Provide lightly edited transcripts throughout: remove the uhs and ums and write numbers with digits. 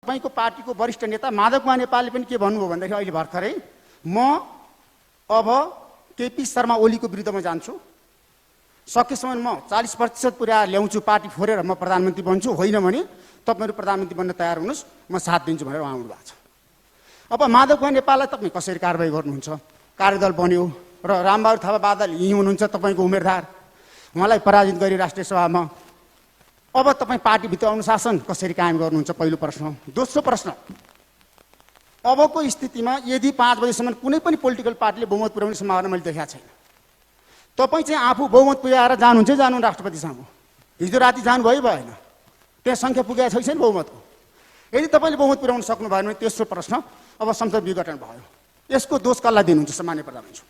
तपाईको पार्टीको वरिष्ठ नेता माधव कुमार नेपालले पनि के भन्नुभयो भन्दाखेरि अहिले भर्खरै म अब केपी शर्मा ओलीको विरुद्धमा जान्छु, सकेसम्म म 40% पुर्याएर ल्याउँछु, पार्टी फोरेर म प्रधानमन्त्री बन्छु, होइन भने तपाईहरु प्रधानमन्त्री बन्न तयार हुनुहोस्, म साथ दिन्छु भनेर उहाँ आउनु भएको छ। अब माधव कुमार नेपाललाई तपाईँ कसरी कारबाही गर्नुहुन्छ? कार्यदल बन्यो र रामबहादुर थापा बादल यही हुनुहुन्छ तपाईको उम्मेदवार, उहाँलाई पराजित गरी राष्ट्रिय सभामा। अब तपाईँ पार्टीभित्र अनुशासन कसरी कायम गर्नुहुन्छ? पहिलो प्रश्न। दोस्रो प्रश्न, अबको स्थितिमा यदि 5 बजेसम्म कुनै पनि पोलिटिकल पार्टीले बहुमत पुर्याउने सम्भावना मैले देखाएको छैन, तपाईँ चाहिँ आफू बहुमत पुर्याएर जानुहुन्छ जानु राष्ट्रपति सामु, हिजो राति जानुभयो भएन, त्यहाँ सङ्ख्या पुगेको छैन बहुमतको। यदि तपाईँले बहुमत पुर्याउन सक्नु भएन भने तेस्रो प्रश्न, अब संसद विघटन भयो, यसको दोष कसलाई दिनुहुन्छ सामान्य प्रधानमन्त्री?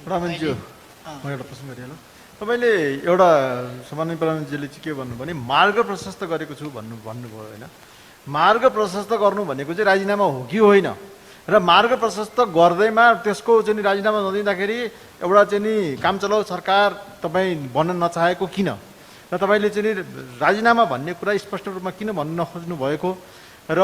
प्रधानमन्त्री म एउटा प्रश्न गरिहालौँ। तपाईँले एउटा सामान्य प्रधानमन्त्रीले चाहिँ के भन्नु भने मार्ग प्रशस्त गरेको छु भन्नुभयो होइन। मार्ग प्रशस्त गर्नु भनेको चाहिँ राजीनामा हो कि होइन? र मार्ग प्रशस्त गर्दैमा त्यसको चाहिँ राजीनामा नदिँदाखेरि एउटा चाहिँ काम चलाउ सरकार तपाईँ बन्न नचाहेको किन? र तपाईँले चाहिँ राजीनामा भन्ने कुरा स्पष्ट रूपमा किन भन्नु नखोज्नु भएको? र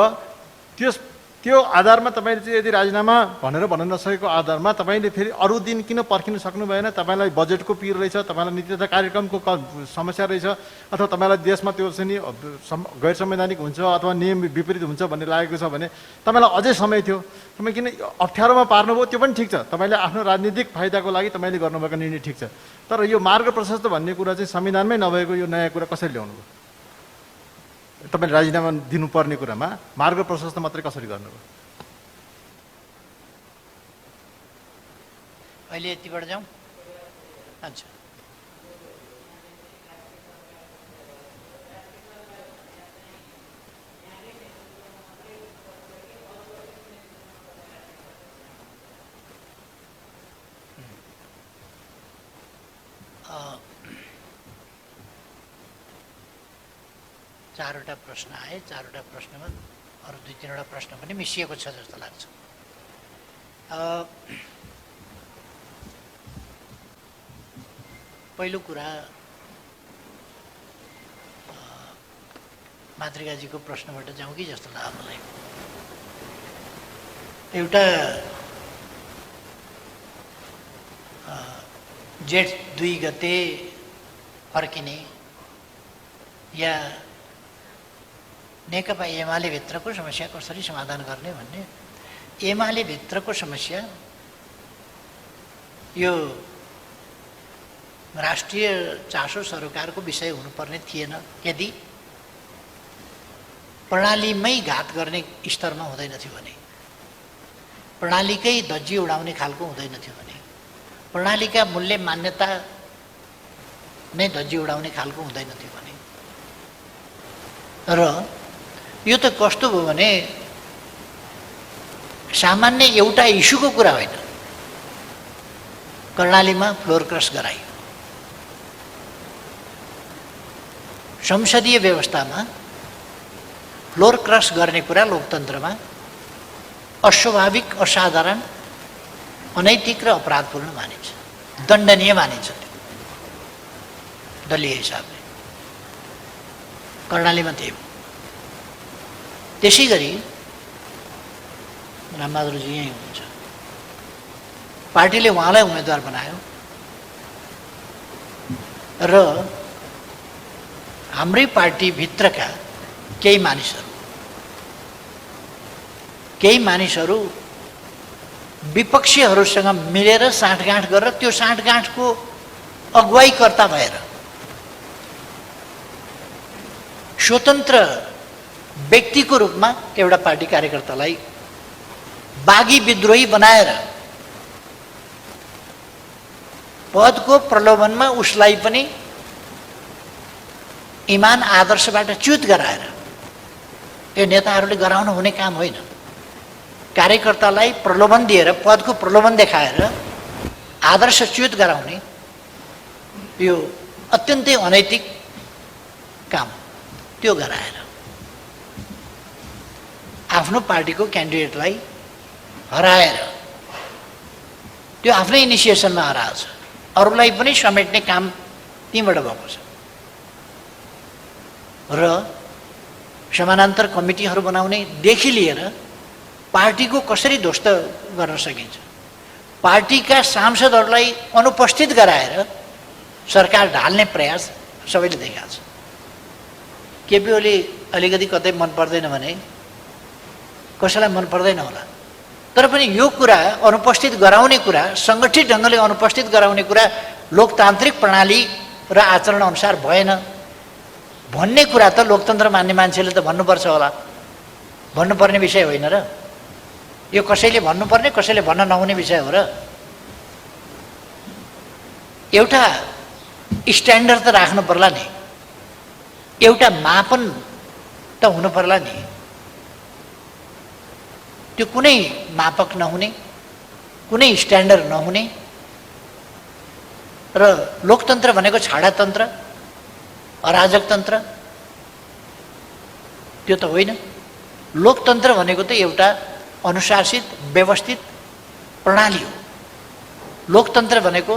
त्यो आधारमा तपाईँले चाहिँ यदि राजीनामा भनेर भन्न नसकेको आधारमा तपाईँले फेरि अरू दिन किन पर्खिन सक्नु भएन? तपाईँलाई बजेटको पिर रहेछ, तपाईँलाई नीति तथा कार्यक्रमको समस्या रहेछ, अथवा तपाईँलाई देशमा त्यो चाहिँ गैर संवैधानिक हुन्छ अथवा नियम विपरीत हुन्छ भन्ने लागेको छ भने तपाईँलाई अझै समय थियो, तपाईँ किन अप्ठ्यारोमा पार्नुभयो? त्यो पनि ठिक छ, तपाईँले आफ्नो राजनीतिक फाइदाको लागि तपाईँले गर्नुभएको निर्णय ठिक छ, तर यो मार्ग प्रशस्त भन्ने कुरा चाहिँ संविधानमै नभएको यो नयाँ कुरा कसरी ल्याउनुभयो? तपाईँले राजीनामा दिनुपर्ने कुरामा मार्ग प्रशस्त मात्रै कसरी गर्नुभयो? अहिले यतिबाट जाउँ। अच्छा, चारवटा प्रश्न आए। चारवटा प्रश्नमा अरू 2-3वटा प्रश्न पनि मिसिएको छ जस्तो लाग्छ। पहिलो कुरा मातृकाजीको प्रश्नबाट जाउँ कि जस्तो लाग्यो मलाई। एउटा जेठ 2 गते फर्किने या नेकपा एमाले भित्रको समस्या कसरी समाधान गर्ने भन्ने, एमाले भित्रको समस्या यो राष्ट्रिय चासो सरकारको विषय हुनुपर्ने थिएन यदि प्रणालीमै घात गर्ने स्तरमा हुँदैन थियो भने, प्रणालीकै धज्जी उडाउने खालको हुँदैन थियो भने, प्रणालीका मूल्य मान्यता नै धज्जी उडाउने खालको हुँदैन थियो भने। र यो त कस्तो भयो भने सामान्य एउटा इस्युको कुरा होइन, कर्णालीमा फ्लोर क्रस गराइयो। संसदीय व्यवस्थामा फ्लोर क्रस गर्ने कुरा लोकतन्त्रमा अस्वाभाविक, असाधारण, अनैतिक र अपराधपूर्ण मानिन्छ, दण्डनीय मानिन्छ त्यो दलीय हिसाबले। कर्णालीमा त्यही हो। त्यसै गरी रामबहादुरजी यहीँ हुनुहुन्छ, पार्टीले उहाँलाई उम्मेदवार बनायो र हाम्रै पार्टीभित्रका केही मानिसहरू विपक्षीहरूसँग मिलेर साँठगाँठ गरेर त्यो साँठगाँठको अगुवाईकर्ता भएर स्वतन्त्र व्यक्तिको रूपमा एउटा पार्टी कार्यकर्तालाई बागी विद्रोही बनाएर पदको प्रलोभनमा उसलाई पनि इमान आदर्शबाट च्युत गराएर, यो नेताहरूले गराउनु हुने काम होइन। कार्यकर्तालाई प्रलोभन दिएर, पदको प्रलोभन देखाएर आदर्श च्युत गराउने यो अत्यन्तै अनैतिक काम, त्यो गराएर आफ्नो पार्टीको क्यान्डिडेटलाई हराएर, त्यो आफ्नै इनिसिएसनमा हराएको छ, अरूलाई पनि समेट्ने काम त्यहीँबाट भएको छ। र समानान्तर कमिटीहरू बनाउनेदेखि लिएर पार्टीको कसरी ध्वस्त गर्न सकिन्छ, पार्टीका सांसदहरूलाई अनुपस्थित गराएर सरकार ढाल्ने प्रयास सबैले देखाएको छ। केपी ओली अलिकति कतै मन पर्दैन भने कसैलाई मन पर्दैन होला, तर पनि यो कुरा अनुपस्थित गराउने कुरा, सङ्गठित ढङ्गले अनुपस्थित गराउने कुरा लोकतान्त्रिक प्रणाली र आचरण अनुसार भएन भन्ने कुरा त लोकतन्त्र मान्ने मान्छेले त भन्नुपर्छ होला। भन्नुपर्ने विषय होइन र? यो कसैले भन्नुपर्ने, कसैले भन्न नहुने विषय हो र? एउटा स्ट्यान्डर्ड त राख्नु पर्ला नि, एउटा मापन त हुनु पर्ला नि। त्यो कुनै मापक नहुने, कुनै स्ट्यान्डर्ड नहुने र लोकतन्त्र भनेको छाडातन्त्र, अराजकतन्त्र त्यो त होइन। लोकतन्त्र भनेको त एउटा अनुशासित व्यवस्थित प्रणाली हो। लोकतन्त्र भनेको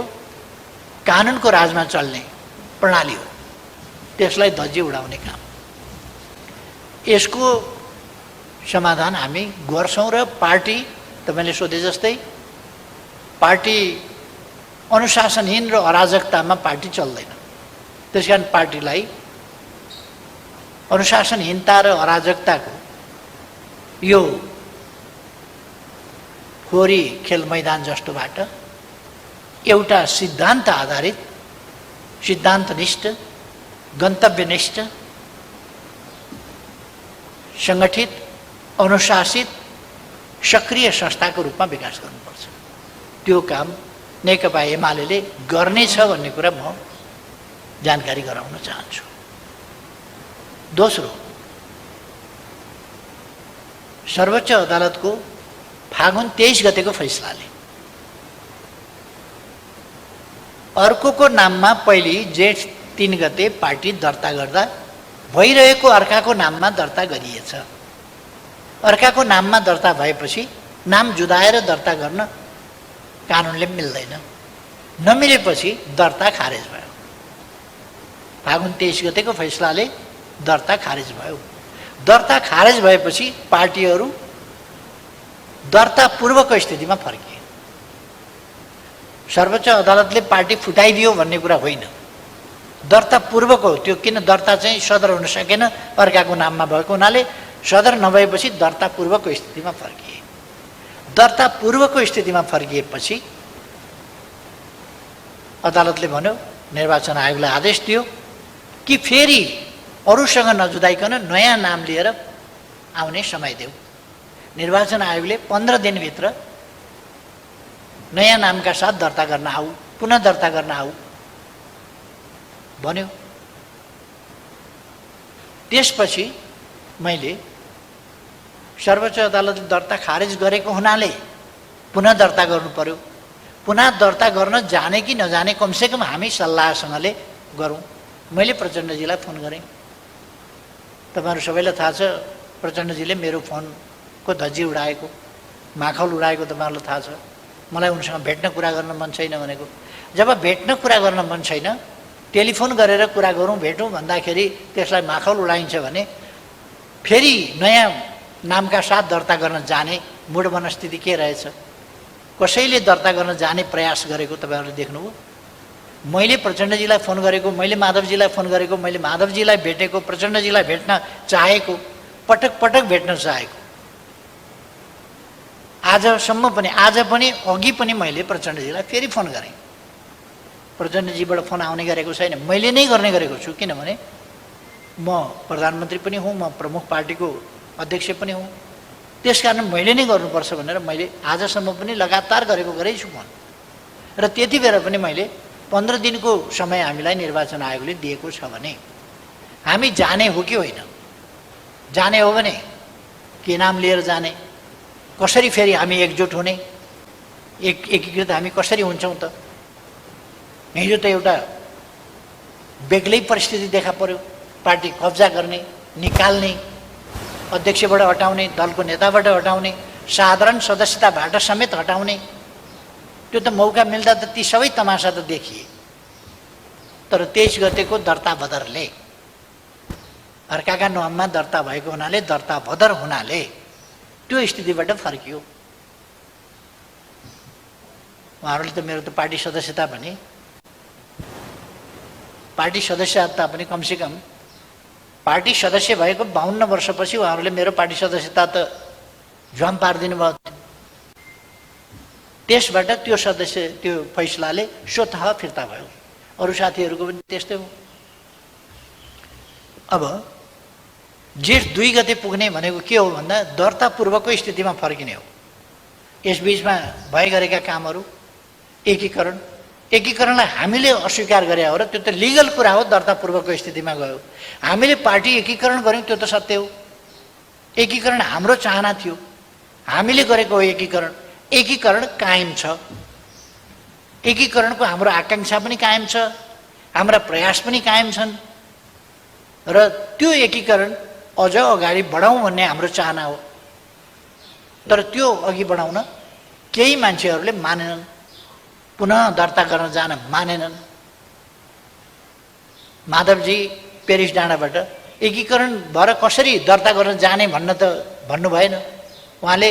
कानुनको राजमा चल्ने प्रणाली हो, त्यसलाई धज्जी उडाउने काम। यसको समाधान हामी गर्छौँ र पार्टी, तपाईँले सोधे जस्तै, पार्टी अनुशासनहीन र अराजकतामा पार्टी चल्दैन। त्यसकारण पार्टीलाई अनुशासनहीनता र अराजकताको यो फोहोरी खेल मैदान जस्तोबाट एउटा सिद्धान्त आधारित, सिद्धान्तनिष्ठ, गन्तव्यनिष्ठ, सङ्गठित, अनुशासित, सक्रिय संस्थाको रूपमा विकास गर्नुपर्छ। त्यो काम नेकपा एमाले गर्नेछ भन्ने कुरा म जानकारी गराउन चाहन्छु। दोस्रो, सर्वोच्च अदालतको फागुन 23 गतेको फैसलाले अर्कोको नाममा पहिली जेठ 3 गते पार्टी दर्ता गर्दा भइरहेको अर्काको नाममा दर्ता गरिएछ। अर्काको नाममा दर्ता भएपछि नाम जुदाएर दर्ता गर्न कानुनले मिल्दैन। नमिलेपछि दर्ता खारेज भयो। फागुन 23 गतेको फैसलाले दर्ता खारेज भयो। दर्ता खारेज भएपछि पार्टीहरू दर्ता पूर्वको स्थितिमा फर्किए। सर्वोच्च अदालतले पार्टी फुटाइदियो भन्ने कुरा होइन, दर्ता पूर्वको त्यो। किन दर्ता चाहिँ सदर हुन सकेन, अर्काको नाममा भएको हुनाले सदर नभएपछि दर्ता पूर्वको स्थितिमा फर्किए। दर्ता पूर्वको स्थितिमा फर्किएपछि अदालतले भन्यो, निर्वाचन आयोगलाई आदेश दियो कि फेरि अरूसँग नजुदाइकन नयाँ नाम लिएर आउने समय देऊ। निर्वाचन आयोगले 15 दिनभित्र नयाँ नामका साथ दर्ता गर्न आऊ, पुनः दर्ता गर्न आऊ भन्यो। त्यसपछि मैले सर्वोच्च अदालतले दर्ता खारेज गरेको हुनाले पुनः दर्ता गर्नु पर्यो। पुनः दर्ता गर्न जाने कि नजाने कमसेकम हामी सल्लाहसँगले गरौँ। मैले प्रचण्डजीलाई फोन गरेँ। तपाईँहरू सबैलाई थाहा छ, प्रचण्डजीले मेरो फोनको धज्जी उडाएको, माखौल उडाएको तपाईँहरूलाई थाहा छ। मलाई उनसँग भेट्न कुरा गर्न मन छैन भनेको। जब भेट्न कुरा गर्न मन छैन, टेलिफोन गरेर कुरा गरौँ, भेटौँ भन्दाखेरि त्यसलाई माखौल उडाइन्छ भने फेरि नयाँ नामका साथ दर्ता गर्न जाने मूढ मनस्थिति के रहेछ? कसैले दर्ता गर्न जाने प्रयास गरेको तपाईँहरूले देख्नुभयो? मैले प्रचण्डजीलाई फोन गरेको, मैले माधवजीलाई फोन गरेको, मैले माधवजीलाई भेटेको, प्रचण्डजीलाई भेट्न चाहेको, पटक पटक भेट्न चाहेको। आजसम्म पनि, आज पनि, अघि पनि मैले प्रचण्डजीलाई फेरि फोन गरेँ। प्रचण्डजीबाट फोन आउने गरेको छैन, मैले नै गर्ने गरेको छु। किनभने म प्रधानमन्त्री पनि हुँ, म प्रमुख पार्टीको अध्यक्ष पनि हुँ। त्यसकारण मैले नै गर्नुपर्छ भनेर मैले आजसम्म पनि लगातार गरेछु फोन। र त्यति बेला पनि मैले 15 दिनको समय हामीलाई निर्वाचन आयोगले दिएको छ भने हामी जाने हो कि होइन? जाने हो भने के नाम लिएर जाने? कसरी फेरि हामी एकजुट हुने? एकीकृत हामी कसरी हुन्छौँ त? हिजो त एउटा बेग्लै परिस्थिति देखा पर्यो। पार्टी कब्जा गर्ने, निकाल्ने, अध्यक्षबाट हटाउने, दलको नेताबाट हटाउने, साधारण सदस्यताबाट समेत हटाउने। त्यो त मौका मिल्दा त ती सबै तमासा त देखिए। तर 23 गतेको दर्ता बदरले, अर्काका नाममा दर्ता भएको हुनाले, दर्ता बदर हुनाले त्यो स्थितिबाट फर्कियो। उहाँहरूले त मेरो त पार्टी सदस्यता भने, पार्टी सदस्यता पनि कमसेकम पार्टी सदस्य भएको 52 वर्षपछि उहाँहरूले मेरो पार्टी सदस्यता त झ्वाम पारिदिनु भयो। त्यसबाट त्यो सदस्य, त्यो फैसलाले स्वतः फिर्ता भयो। अरू साथीहरूको पनि त्यस्तै हो। अब जेठ 2 गते पुग्ने भनेको के हो भन्दा दर्ता पूर्वको स्थितिमा फर्किने हो। यसबीचमा भए गरेका कामहरू एकीकरणलाई हामीले अस्वीकार गरे हो र त्यो त लिगल कुरा हो। दर्ता पूर्वको स्थितिमा गयो। हामीले पार्टी एकीकरण गऱ्यौँ, त्यो त सत्य हो। एकीकरण हाम्रो चाहना थियो, हामीले गरेको हो एकीकरण। एकीकरण कायम छ। एकीकरणको हाम्रो आकाङ्क्षा पनि कायम छ, हाम्रा प्रयास पनि कायम छन् र त्यो एकीकरण अझ अगाडि बढाउँ भन्ने हाम्रो चाहना हो। तर त्यो अघि बढाउन केही मान्छेहरूले मानेनन्, पुनः दर्ता गर्न जान मानेनन्। माधवजी पेरिस डाँडाबाट एकीकरण भएर कसरी दर्ता गर्न जाने भन्नु भएन। उहाँले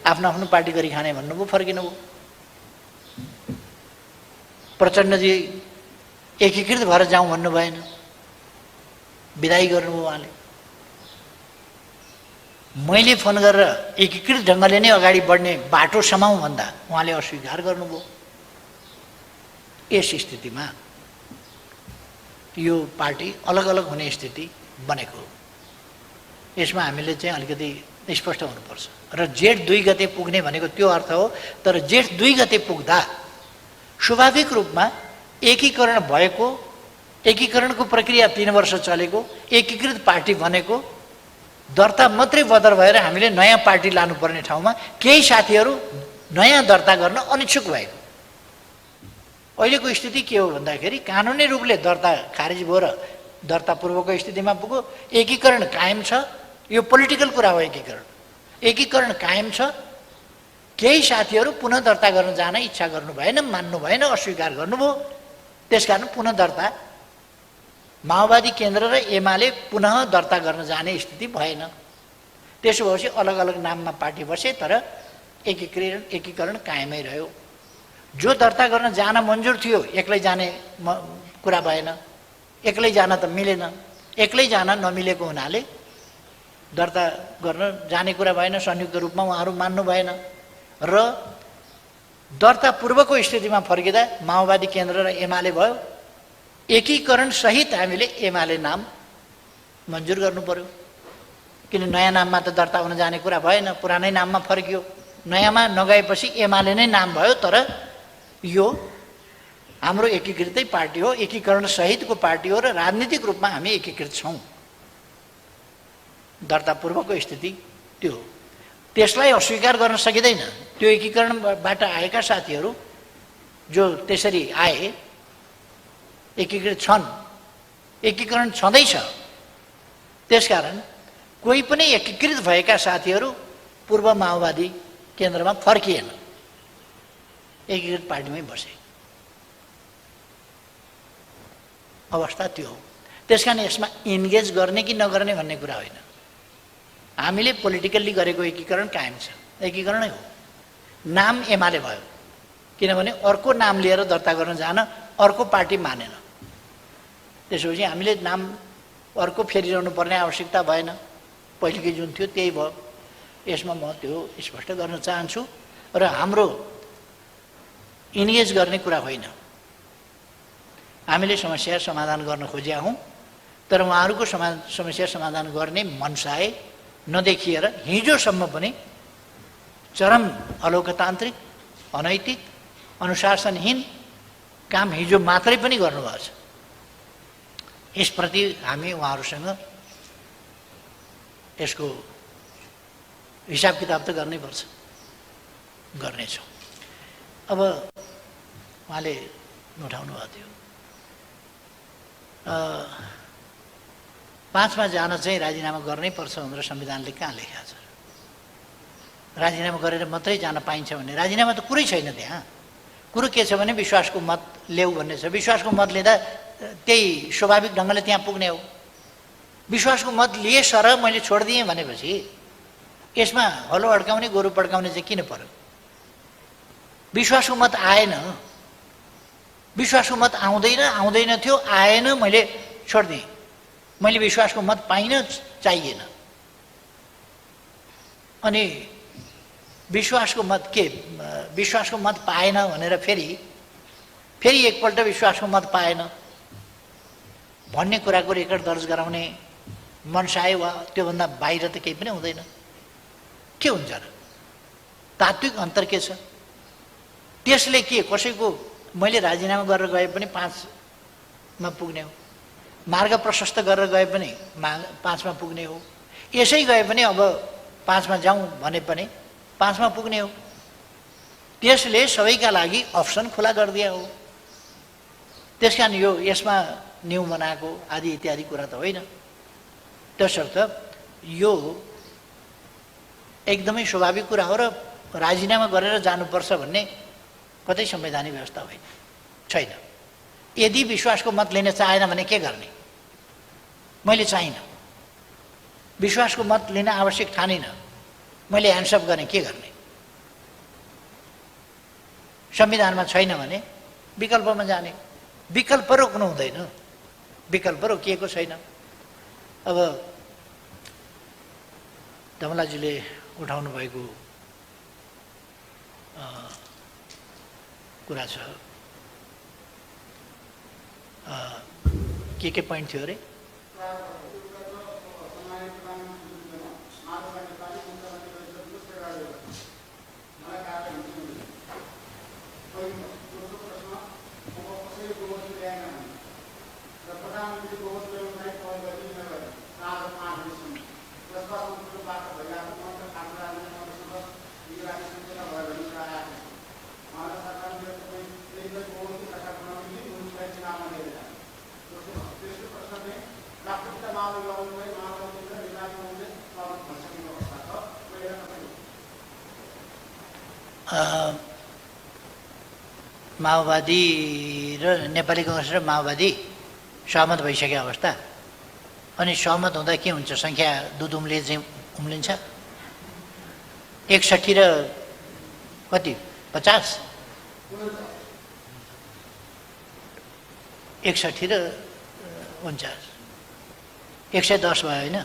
आफ्नो आफ्नो पार्टी गरी खाने भन्नुभयो, फर्किनुभयो। प्रचण्डजी एकीकृत भएर जाउँ भन्नु भएन, बिदाई गर्नुभयो उहाँले। मैले फोन गरेर एकीकृत ढङ्गले नै अगाडि बढ्ने बाटो समाउँ भन्दा उहाँले अस्वीकार गर्नुभयो। यस स्थितिमा यो पार्टी अलग अलग हुने स्थिति बनेको। यसमा हामीले चाहिँ अलिकति स्पष्ट हुनुपर्छ। र जेठ 2 गते पुग्ने भनेको त्यो अर्थ हो। तर जेठ 2 गते पुग्दा स्वाभाविक रूपमा एकीकरण भएको, एकीकरणको प्रक्रिया 3 वर्ष चलेको, एकीकृत पार्टी बनेको, दर्ता मात्रै बदर भएर हामीले नयाँ पार्टी लानुपर्ने ठाउँमा केही साथीहरू नयाँ दर्ता गर्न अनिच्छुक भएको। अहिलेको स्थिति के हो भन्दाखेरि कानुनी रूपले दर्ता खारिज भयो र दर्ता पूर्वको स्थितिमा पुग्यो। एकीकरण कायम छ। यो पोलिटिकल कुरा हो। एकीकरण कायम छ। केही साथीहरू पुनः दर्ता गर्न जान इच्छा गर्नु भएन, मान्नु भएन, अस्वीकार गर्नुभयो। त्यसकारण पुनः दर्ता माओवादी केन्द्र र एमाले पुनः दर्ता गर्न जाने स्थिति भएन। त्यसो भएपछि अलग अलग नाममा पार्टी बसे, तर एकीकरण कायमै रह्यो। जो दर्ता गर्न जान मन्जुर थियो एक्लै जाने कुरा भएन। एक्लै जान त मिलेन। एक्लै जान नमिलेको हुनाले दर्ता गर्न जाने कुरा भएन। संयुक्त रूपमा उहाँहरू मान्नु भएन र दर्ता पूर्वको स्थितिमा फर्किँदा माओवादी केन्द्र र एमाले भयो। एकीकरण सहित हामीले एमाले नाम मन्जुर गर्नु पर्यो। किन नयाँ नाममा त दर्ता हुन जाने कुरा भएन, पुरानै नाममा फर्कियो। नयाँमा नगएपछि एमाले नै नाम भयो। तर यो हाम्रो एकीकृतै पार्टी हो, एकीकरण सहितको पार्टी हो र राजनीतिक रूपमा हामी एकीकृत छौँ। दर्ता पूर्वको स्थिति त्यो हो। त्यसलाई अस्वीकार गर्न सकिँदैन। त्यो एकीकरणबाट आएका साथीहरू जो त्यसरी आए, एकीकृत छन्, एकीकरण छँदैछ। त्यसकारण कोही पनि एकीकृत भएका साथीहरू पूर्व माओवादी केन्द्रमा फर्किएन, एकीकृत पार्टीमै बसे। अवस्था त्यो हो। त्यसकारण यसमा इन्गेज गर्ने कि नगर्ने भन्ने कुरा होइन। हामीले पोलिटिकल्ली गरेको एकीकरण कायम छ, एकीकरणै हो। नाम एमाले भयो किनभने अर्को नाम लिएर दर्ता गर्न जान अर्को पार्टी मानेन। त्यसपछि हामीले नाम अर्को फेरिरहनु पर्ने आवश्यकता भएन। पहिलेकै जुन थियो त्यही भयो। यसमा म त्यो स्पष्ट गर्न चाहन्छु। र हाम्रो इन्गेज गर्ने कुरा होइन। हामीले समस्या समाधान गर्न खोजेका हौँ, तर उहाँहरूको समस्या समाधान गर्ने मनसाय नदेखिएर हिजोसम्म पनि चरम अलोकतान्त्रिक, अनैतिक, अनुशासनहीन काम हिजो मात्रै पनि गर्नुभएको छ। यसप्रति हामी उहाँहरूसँग यसको हिसाब किताब त गर्नैपर्छ, गर्नेछौँ। अब उहाँले उठाउनु भएको थियो 5मा जान चाहिँ राजीनामा गर्नै पर्छ भनेर संविधानले कहाँ लेखेको छ? राजीनामा गरेर मात्रै जान पाइन्छ भन्ने राजीनामा त कुरै छैन त्यहाँ। कुरो के छ भने विश्वासको मत ल्याऊ भन्ने छ। विश्वासको मत लिँदा त्यही स्वाभाविक ढङ्गले त्यहाँ पुग्ने हो। विश्वासको मत लिए सर मैले छोडिदिएँ भनेपछि यसमा हलो अड्काउने गोरु पड्काउने चाहिँ किन पर्यो? विश्वासको मत आएन, विश्वासको मत आउँदैन थियो, आएन, मैले छोडिदिएँ। मैले विश्वासको मत पाइनँ, चाहिएन। अनि विश्वासको मत के, विश्वासको मत पाएन भनेर फेरि एकपल्ट विश्वासको मत पाएन भन्ने कुराको रेकर्ड दर्ज गराउने मनसाय वा त्योभन्दा बाहिर त केही पनि हुँदैन। के हुन्छ र? तात्विक अन्तर के छ? त्यसले के कसैको मैले राजीनामा गरेर गए पनि 5मा पुग्ने हो, मार्ग प्रशस्त गरेर गए पनि 5मा पुग्ने हो, यसै गए पनि अब 5मा जाउँ भने पनि 5मा पुग्ने हो। त्यसले सबैका लागि अप्सन खुला गरिदिया हो। त्यस कारण यो यसमा न्यु बनाएको आदि इत्यादि कुरा त होइन। त्यसर्थ यो एकदमै स्वाभाविक कुरा हो र राजीनामा गरेर जानुपर्छ भन्ने कतै संवैधानिक व्यवस्था होइन, छैन। यदि विश्वासको मत लिन चाहेन भने के गर्ने? मैले चाहिनँ, विश्वासको मत लिन आवश्यक ठानिनँ, मैले ह्यान्डसअप गरेँ, के गर्ने? संविधानमा छैन भने विकल्पमा जाने। विकल्प रोक्नु हुँदैन, विकल्प रोकिएको छैन। अब धमलाजीले उठाउनु भएको कुरा छ, के पोइन्ट थियो अरे? माओवादी र नेपाली काङ्ग्रेस र माओवादी सहमत भइसकेको अवस्था। अनि सहमत हुँदा के हुन्छ? सङ्ख्या दुधुमले चाहिँ उम्लिन्छ। 61 र कति 50, 61 र 49, 110 भयो होइन?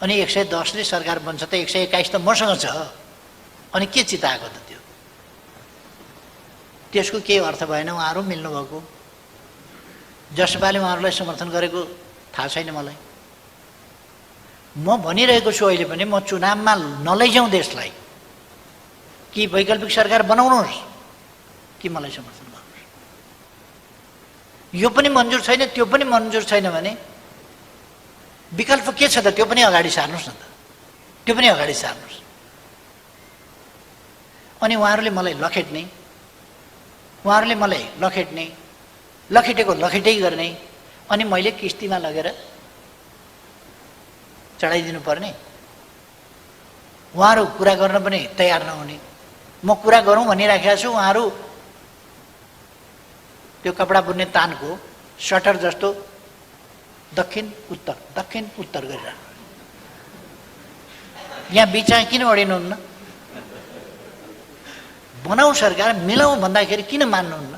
अनि 110ले सरकार बन्छ त 121 त मसँग छ। अनि के चिताएको त? त्यसको केही अर्थ भएन। उहाँहरू मिल्नुभएको, जसपाले उहाँहरूलाई समर्थन गरेको थाहा छैन मलाई। म भनिरहेको छु अहिले पनि, म चुनावमा नलैजाउँ देशलाई, कि वैकल्पिक सरकार बनाउनुहोस् कि मलाई समर्थन गर्नुहोस्। यो पनि मन्जुर छैन, त्यो पनि मन्जुर छैन भने विकल्प के छ त? त्यो पनि अगाडि सार्नुहोस् न त, त्यो पनि अगाडि सार्नुहोस्। अनि उहाँहरूले मलाई लखेट्ने, उहाँहरूले मलाई लखेट्ने, लखेटेको लखेटै गर्ने, अनि मैले किस्तीमा लगेर चढाइदिनु पर्ने। उहाँहरू कुरा गर्न पनि तयार नहुने। म कुरा गरौँ भनिराखेको छु, उहाँहरू त्यो कपडा बुन्ने तानको सटर जस्तो दक्षिण उत्तर गरिरहनु। यहाँ बिचमा किन अडिनुहुन्न? बनाऊ सरकार, मिलाउँ भन्दाखेरि किन मान्नुहुन्न?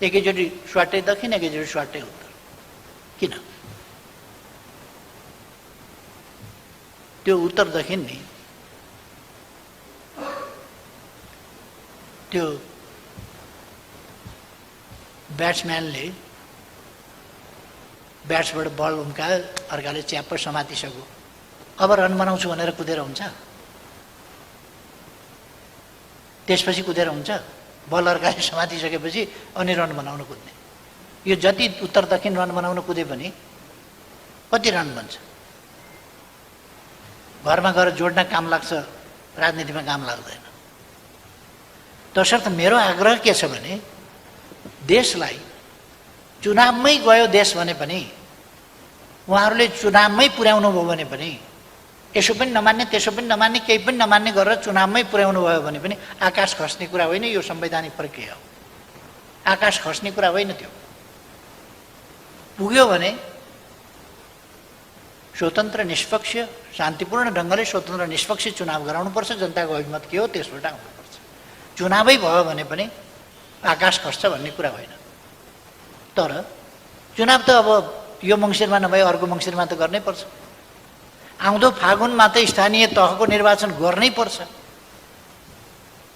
एकैचोटि स्वाटै दक्षिण, एकैचोटि स्वाटै उत्तर, किन? त्यो उत्तर दक्षिण नि त्यो ब्याट्सम्यानले ब्याट्सबाट बल उम्कायो, अर्काले च्याप्प समातिसक्यो, अब रन बनाउँछु भनेर कुदेर हुन्छ? त्यसपछि कुदेर हुन्छ? बल अर्काले समातिसकेपछि अनि रन बनाउन कुद्ने। यो जति उत्तर दक्षिण रन बनाउन कुदे पनि कति रन बन्छ? घरमा गएर जोड्न काम लाग्छ, राजनीतिमा काम लाग्दैन। तसर्थ मेरो आग्रह के छ भने देशलाई चुनावमै गयो देश भने पनि उहाँहरूले चुनावमै पुर्याउनु भयो भने पनि यसो पनि नमान्ने त्यसो पनि नमान्ने केही पनि नमान्ने गरेर चुनावमै पुर्याउनु भयो भने पनि आकाश खस्ने कुरा होइन, यो संवैधानिक प्रक्रिया हो। आकाश खस्ने कुरा होइन, त्यो पुग्यो भने स्वतन्त्र निष्पक्ष शान्तिपूर्ण ढङ्गले स्वतन्त्र निष्पक्ष चुनाव गराउनुपर्छ। जनताको अभिमत के हो त्यसबाट आउनुपर्छ। चुनावै भयो भने पनि आकाश खस्छ भन्ने कुरा होइन। तर चुनाव त अब यो मङ्सिरमा नभए अर्को मङ्सिरमा त गर्नै पर्छ। आउँदो फागुनमा त स्थानीय तहको निर्वाचन गर्नै पर्छ।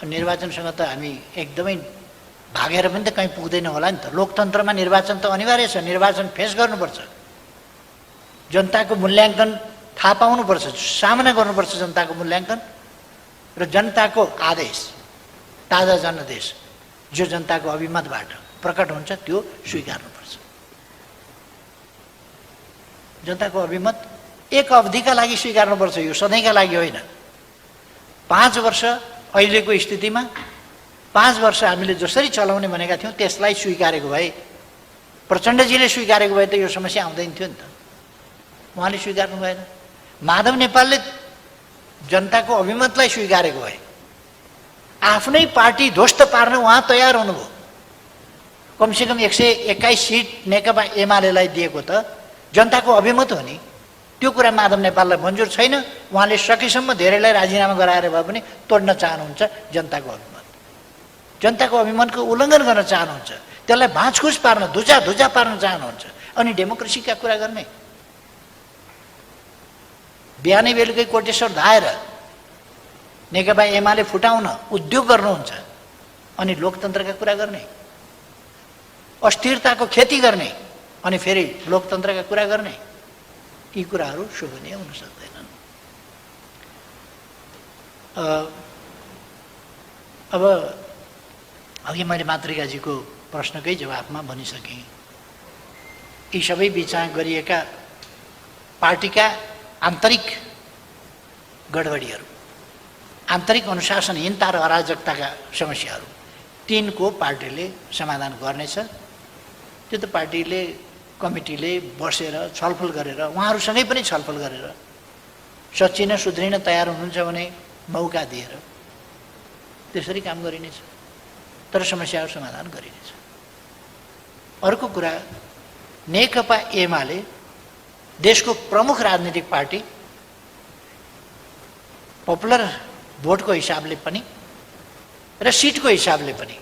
निर्वाचनसँग त हामी एकदमै भागेर पनि त कहीँ पुग्दैन होला नि त। लोकतन्त्रमा निर्वाचन त अनिवार्य छ। निर्वाचन फेस गर्नुपर्छ, जनताको मूल्याङ्कन थाहा पाउनुपर्छ, सामना गर्नुपर्छ जनताको मूल्याङ्कन र जनताको आदेश, ताजा जनादेश जो जनताको अभिमतबाट प्रकट हुन्छ त्यो स्वीकार्नुपर्छ। जनताको अभिमत एक अवधिका लागि स्वीकार्नुपर्छ, यो सधैँका लागि होइन। 5 वर्ष अहिलेको स्थितिमा 5 वर्ष हामीले जसरी चलाउने भनेका थियौँ त्यसलाई स्वीकारेको भए, प्रचण्डजीले स्वीकारेको भए त यो समस्या आउँदैन थियो नि त। उहाँले स्वीकार्नु भएन। माधव नेपालले जनताको अभिमतलाई स्वीकारेको भए आफ्नै पार्टी ध्वस्त पार्न उहाँ तयार हुनुभयो। कमसेकम 121 सिट नेकपा एमालेलाई दिएको त जनताको अभिमत हो नि। त्यो कुरा माधव नेपाललाई मन्जुर छैन। उहाँले सकेसम्म धेरैलाई राजीनामा गराएर भए पनि तोड्न चाहनुहुन्छ जनताको अभिमत। जनताको अभिमतको उल्लङ्घन गर्न चाहनुहुन्छ, त्यसलाई भाँचखुस पार्न, धुचा पार्न चाहनुहुन्छ। अनि डेमोक्रेसीका कुरा गर्ने, बिहानै बेलुकै कोटेश्वर धाएर नेकपा एमाले फुटाउन उद्योग गर्नुहुन्छ अनि लोकतन्त्रका कुरा गर्ने, अस्थिरताको खेती गर्ने अनि फेरि लोकतन्त्रका कुरा गर्ने, यी कुराहरू शोभनीय हुन सक्दैनन्। अब अघि मैले मातृकाजीको प्रश्नकै जवाफमा भनिसकेँ, यी सबै बिचमा गरिएका पार्टीका आन्तरिक गडबडीहरू, आन्तरिक अनुशासनहीनता र अराजकताका समस्याहरू तिनको पार्टीले समाधान गर्नेछ। त्यो त पार्टीले कमिटीले बसेर छलफल गरेर, उहाँहरूसँगै पनि छलफल गरेर सच्चिन सुध्रिन तयार हुनुहुन्छ भने मौका दिएर त्यसरी काम गरिनेछ। तर समस्याहरू समाधान गरिनेछ। अर्को कुरा, नेकपा एमाले देशको प्रमुख राजनीतिक पार्टी, पपुलर भोटको हिसाबले पनि र सिटको हिसाबले पनि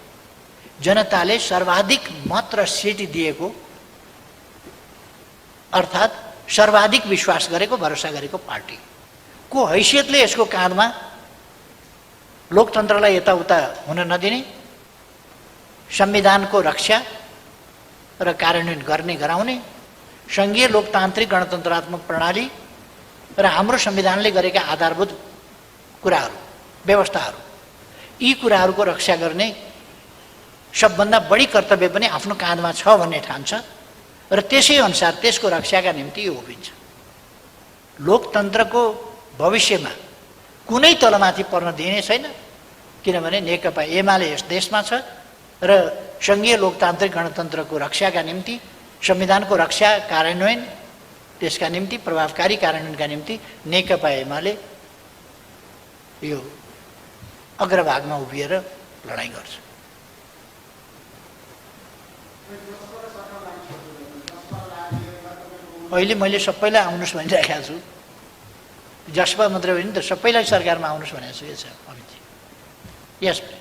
जनताले सर्वाधिक मत र सिट दिएको, अर्थात् सर्वाधिक विश्वास गरेको, भरोसा गरेको पार्टीको हैसियतले यसको काँधमा लोकतन्त्रलाई यताउता हुन नदिने, संविधानको रक्षा र कार्यान्वयन गर्ने गराउने, सङ्घीय लोकतान्त्रिक गणतन्त्रात्मक प्रणाली र हाम्रो संविधानले गरेका आधारभूत कुराहरू, व्यवस्थाहरू, यी कुराहरूको रक्षा गर्ने सबभन्दा बढी कर्तव्य पनि आफ्नो काँधमा छ भन्ने ठान्छ र त्यसै अनुसार त्यसको रक्षाका निम्ति यो उभिन्छ। लोकतन्त्रको भविष्यमा कुनै तलमाथि पर्न दिने छैन, किनभने नेकपा एमाले यस देशमा छ र सङ्घीय लोकतान्त्रिक गणतन्त्रको रक्षाका निम्ति, संविधानको रक्षा कार्यान्वयन त्यसका निम्ति, प्रभावकारी कार्यान्वयनका निम्ति नेकपा एमाले यो अग्रभागमा उभिएर लडाइँ गर्छ। अहिले मैले सबैलाई आउनुहोस् भनिरहेको छु। जसपा मात्रै होइन त सबैलाई सरकारमा आउनुहोस् भनेको छु। छ अमितजी? यस प्लिज।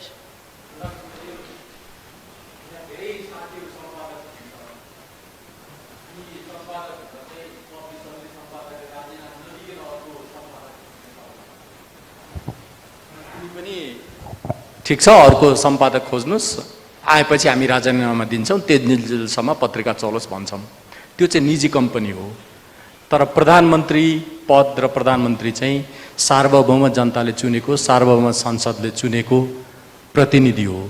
ठिक छ, अर्को सम्पादक खोज्नुहोस्, आएपछि हामी राजीनामा दिन्छौँ, त्यतिन्जेलसम्म पत्रिका चलोस् भन्छौँ। त्यो चाहिँ निजी कम्पनी हो। तर प्रधानमन्त्री पद र प्रधानमन्त्री चाहिँ सार्वभौम जनताले चुनेको, सार्वभौम संसदले चुनेको प्रतिनिधि हो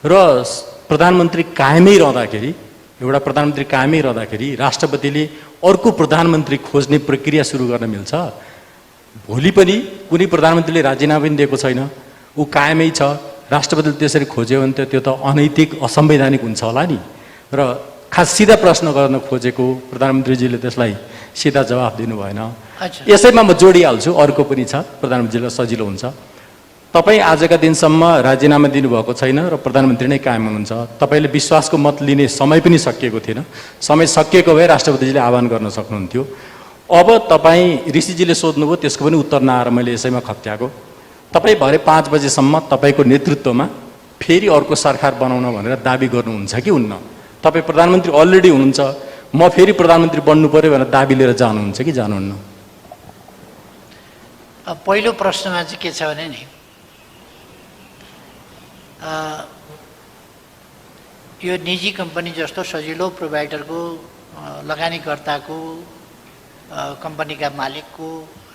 र प्रधानमन्त्री कायमै रहँदाखेरि एउटा प्रधानमन्त्री कायमै रहँदाखेरि राष्ट्रपतिले अर्को प्रधानमन्त्री खोज्ने प्रक्रिया सुरु गर्न मिल्छ? भोलि पनि कुनै प्रधानमन्त्रीले राजीनामा पनि दिएको छैन, ऊ कायमै छ, राष्ट्रपतिले त्यसरी खोज्यो भने त्यो त अनैतिक असंवैधानिक हुन्छ होला नि। र खास सिधा प्रश्न गर्न खोजेको प्रधानमन्त्रीजीले त्यसलाई सिधा जवाफ दिनु भएन। यसैमा म जोडिहाल्छु, अर्को पनि छ, प्रधानमन्त्रीलाई सजिलो हुन्छ। तपाईँ आजका दिनसम्म राजीनामा दिनुभएको छैन र प्रधानमन्त्री नै कायम हुनुहुन्छ। तपाईँले विश्वासको मत लिने समय पनि सकिएको थिएन। समय सकिएको भए राष्ट्रपतिजीले आह्वान गर्न सक्नुहुन्थ्यो। अब तपाईँ ऋषिजीले सोध्नुभयो, त्यसको पनि उत्तर नआएर मैले यसैमा खप्त्याएको। तपाईँ भरे 5 बजेसम्म तपाईँको नेतृत्वमा फेरि अर्को सरकार बनाउन भनेर दाबी गर्नुहुन्छ कि हुन्न? तपाईँ प्रधानमन्त्री अलरेडी हुनुहुन्छ, म फेरि प्रधानमन्त्री बन्नु पर्यो भनेर दाबी लिएर जानुहुन्छ कि जानुहुन्न? पहिलो प्रश्नमा चाहिँ के छ भने नि, यो निजी कम्पनी जस्तो सजिलो प्रोभाइडरको लगानीकर्ताको कम्पनीका मालिकको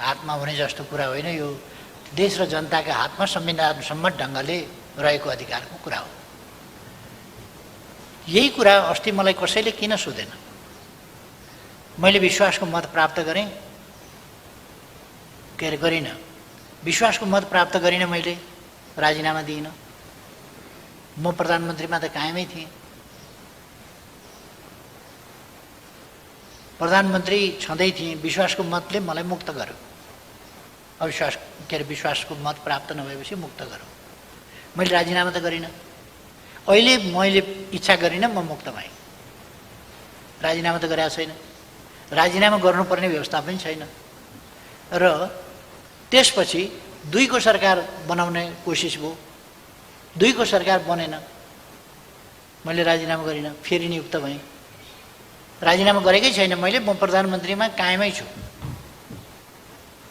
हातमा हुने जस्तो कुरा होइन। यो देश र जनताका हातमा संविधान सम्मत ढङ्गले रहेको अधिकारको कुरा हो। यही कुरा अस्ति मलाई कसैले किन सोधेन, मैले विश्वासको मत प्राप्त गरेँ गरिनँ, विश्वासको मत प्राप्त गरिनँ, मैले राजीनामा दिइनँ, म प्रधानमन्त्रीमा त कायमै थिएँ। प्रधानमन्त्री छँदै थिएँ, विश्वासको मतले मलाई मुक्त गर्यो। विश्वासको मत प्राप्त नभएपछि मुक्त गर्यो। मैले राजीनामा त गरिनँ, अहिले मैले इच्छा गरिनँ, म मुक्त भएँ। राजीनामा त गरेको छैन, राजीनामा गर्नुपर्ने व्यवस्था पनि छैन। र त्यसपछि 2 को सरकार बनाउने कोसिस भयो, 2 को सरकार बनेन, मैले राजीनामा गरिनँ, फेरि नियुक्त भएँ। राजीनामा गरेकै छैन मैले, म प्रधानमन्त्रीमा कायमै छु,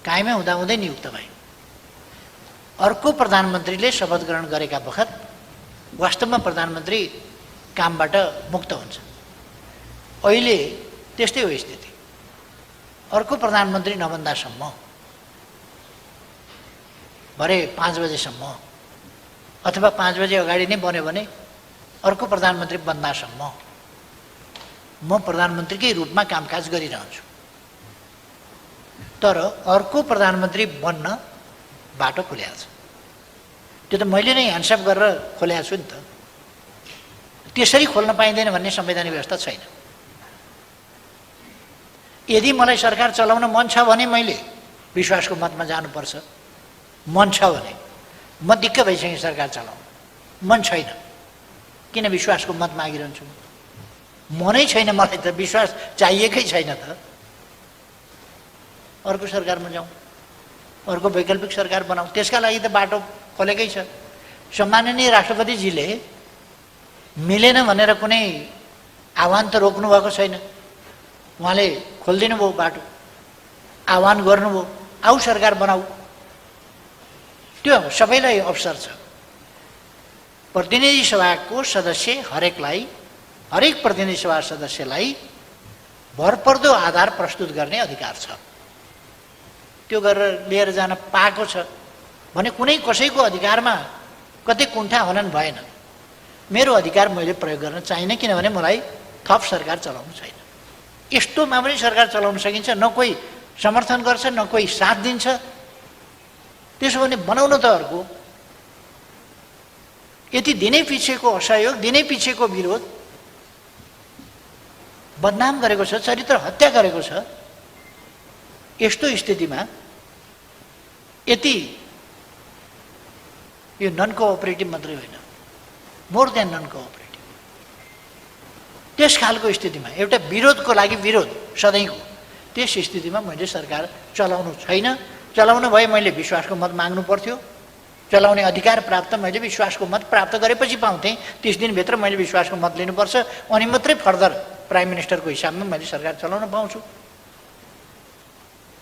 कायमै हुँदाहुँदै नियुक्त भएँ। अर्को प्रधानमन्त्रीले शपथ ग्रहण गरेका बखत वास्तवमा प्रधानमन्त्री कामबाट मुक्त हुन्छ। अहिले त्यस्तै हो स्थिति। अर्को प्रधानमन्त्री नबन्दासम्म, भरे 5 बजेसम्म अथवा 5 बजे अगाडि नै बन्यो भने अर्को प्रधानमन्त्री बन्दासम्म म प्रधानमन्त्रीकै रूपमा कामकाज गरिरहन्छु। तर अर्को प्रधानमन्त्री बन्न बाटो खुलेको छ। त्यो त मैले नै ह्यान्डसअप गरेर खोलेको छु नि त। त्यसरी खोल्न पाइँदैन भन्ने संवैधानिक व्यवस्था छैन। यदि मलाई सरकार चलाउन मन छ भने मैले विश्वासको मतमा जानुपर्छ। मन छ भने म दिक्क भइसकेँ सरकार चलाउन, मन छैन, किन विश्वासको मत मागिरहन्छु? मनै छैन मलाई त, विश्वास चाहिएकै छैन त। अर्को सरकारमा जाउँ, अर्को वैकल्पिक सरकार बनाऊ, त्यसका लागि त बाटो खोलेकै छ। सम्माननीय राष्ट्रपतिजीले मिलेन भनेर कुनै आह्वान त रोक्नु भएको छैन, उहाँले खोलिदिनु भयो बाटो, आह्वान गर्नुभयो, आऊ सरकार बनाऊ। त्यो सबैलाई अवसर छ। प्रतिनिधि सभाको सदस्य हरेक प्रतिनिधि सभा सदस्यलाई भरपर्दो आधार प्रस्तुत गर्ने अधिकार छ। त्यो गरेर लिएर जान पाएको छ भने कुनै कसैको अधिकारमा कतै कुण्ठा हुन भएन। मेरो अधिकार मैले प्रयोग गर्न चाहिनँ, किनभने मलाई थप सरकार चलाउनु छैन। यस्तोमा पनि सरकार चलाउन सकिन्छ, न कोही समर्थन गर्छ न कोही साथ दिन्छ। त्यसो भने बनाउन त अर्को। यति दिनै पिछेको असहयोग, दिनै पिछेको विरोध, बदनाम गरेको छ, चरित्र हत्या गरेको छ। यस्तो स्थितिमा यति यो नन कोअपरेटिभ मात्रै होइन, मोर देन नन कोअपरेटिभ, त्यस खालको स्थितिमा एउटा विरोधको लागि विरोध सधैँको, त्यस स्थितिमा मैले सरकार चलाउनु छैन। चलाउनु भए मैले विश्वासको मत माग्नु पर्थ्यो। चलाउने अधिकार प्राप्त मैले विश्वासको मत प्राप्त गरेपछि पाउँथेँ। 30 दिनभित्र मैले विश्वासको मत लिनुपर्छ, अनि मात्रै फर्दर प्राइम मिनिस्टरको हिसाबमा मैले सरकार चलाउन पाउँछु।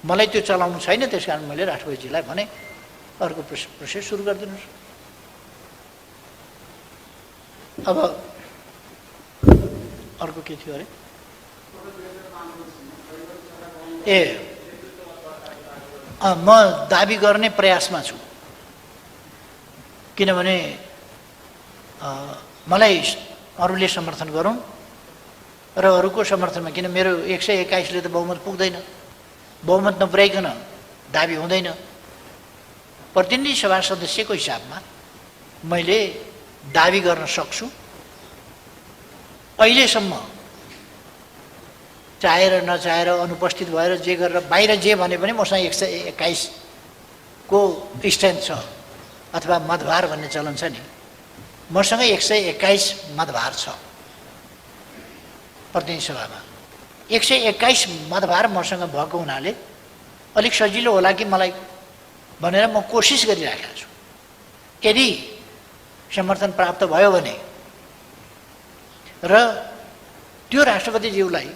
मलाई त्यो चलाउनु छैन, त्यस कारण मैले राष्ट्रपतिजीलाई भने अर्को प्रोसेस सुरु गरिदिनुहोस्। अब अर्को के थियो अरे? म दाबी गर्ने प्रयासमा छु, किनभने मलाई अरूले समर्थन गरौँ, र अरूको समर्थनमा, किन मेरो 121ले त बहुमत पुग्दैन, बहुमत नपुर्याइकन दाबी हुँदैन। प्रतिनिधि सभा सदस्यको हिसाबमा मैले दाबी गर्न सक्छु। अहिलेसम्म चाहेर नचाहेर अनुपस्थित भएर जे गरेर बाहिर जे भने पनि मसँग 121 को स्ट्रेन्थ छ अथवा मतभार भन्ने चलन छ नि, मसँग 121 मतभार छ प्रतिनिधि सभामा। 121 मतभार मसँग भएको हुनाले अलिक सजिलो होला कि मलाई भनेर म कोसिस गरिराखेको छु। यदि समर्थन प्राप्त भयो भने र त्यो राष्ट्रपतिज्यूलाई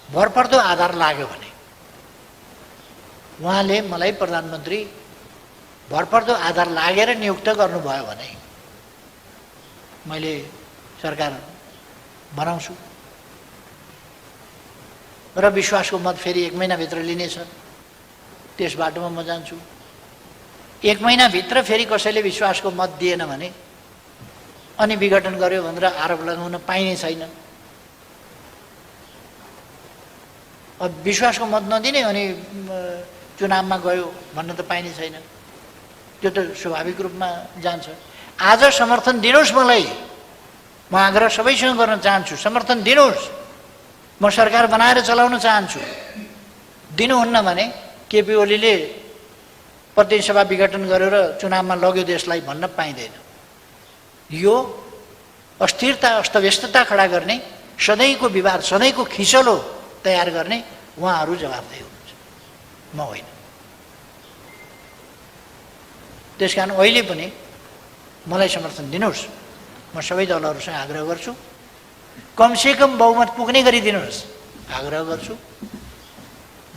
भरपर्दो आधार लाग्यो भने उहाँले मलाई प्रधानमन्त्री भरपर्दो आधार लागेर नियुक्त गर्नुभयो भने मैले सरकार बनाउँछु र विश्वासको मत फेरि 1 महिनाभित्र लिनेछ, त्यस बाटोमा म जान्छु। 1 महिनाभित्र फेरि कसैले विश्वासको मत दिएन भने अनि विघटन गर्यो भनेर आरोप लगाउन पाइने छैन। अब विश्वासको मत नदिने अनि चुनावमा गयो भन्न त पाइने छैन, त्यो त स्वाभाविक रूपमा जान्छ। आज समर्थन दिनुहोस् मलाई, म आग्रह सबैसँग गर्न चाहन्छु, समर्थन दिनुहोस्, म सरकार बनाएर चलाउन चाहन्छु। दिनुहुन्न भने केपी ओलीले प्रतिनिधि सभा विघटन गरेर चुनावमा लग्यो देशलाई भन्न पाइँदैन। यो अस्थिरता अस्तव्यस्तता खडा गर्ने, सधैँको विवाद सधैँको खिचलो तयार गर्ने उहाँहरू जवाफदेही हुनुहुन्छ, म होइन। त्यसकारण अहिले पनि मलाई समर्थन दिनुहोस्, म सबै दलहरूसँग आग्रह गर्छु। कमसेकम बहुमत पुग्ने गरी दिनुहोस्, आग्रह गर्छु।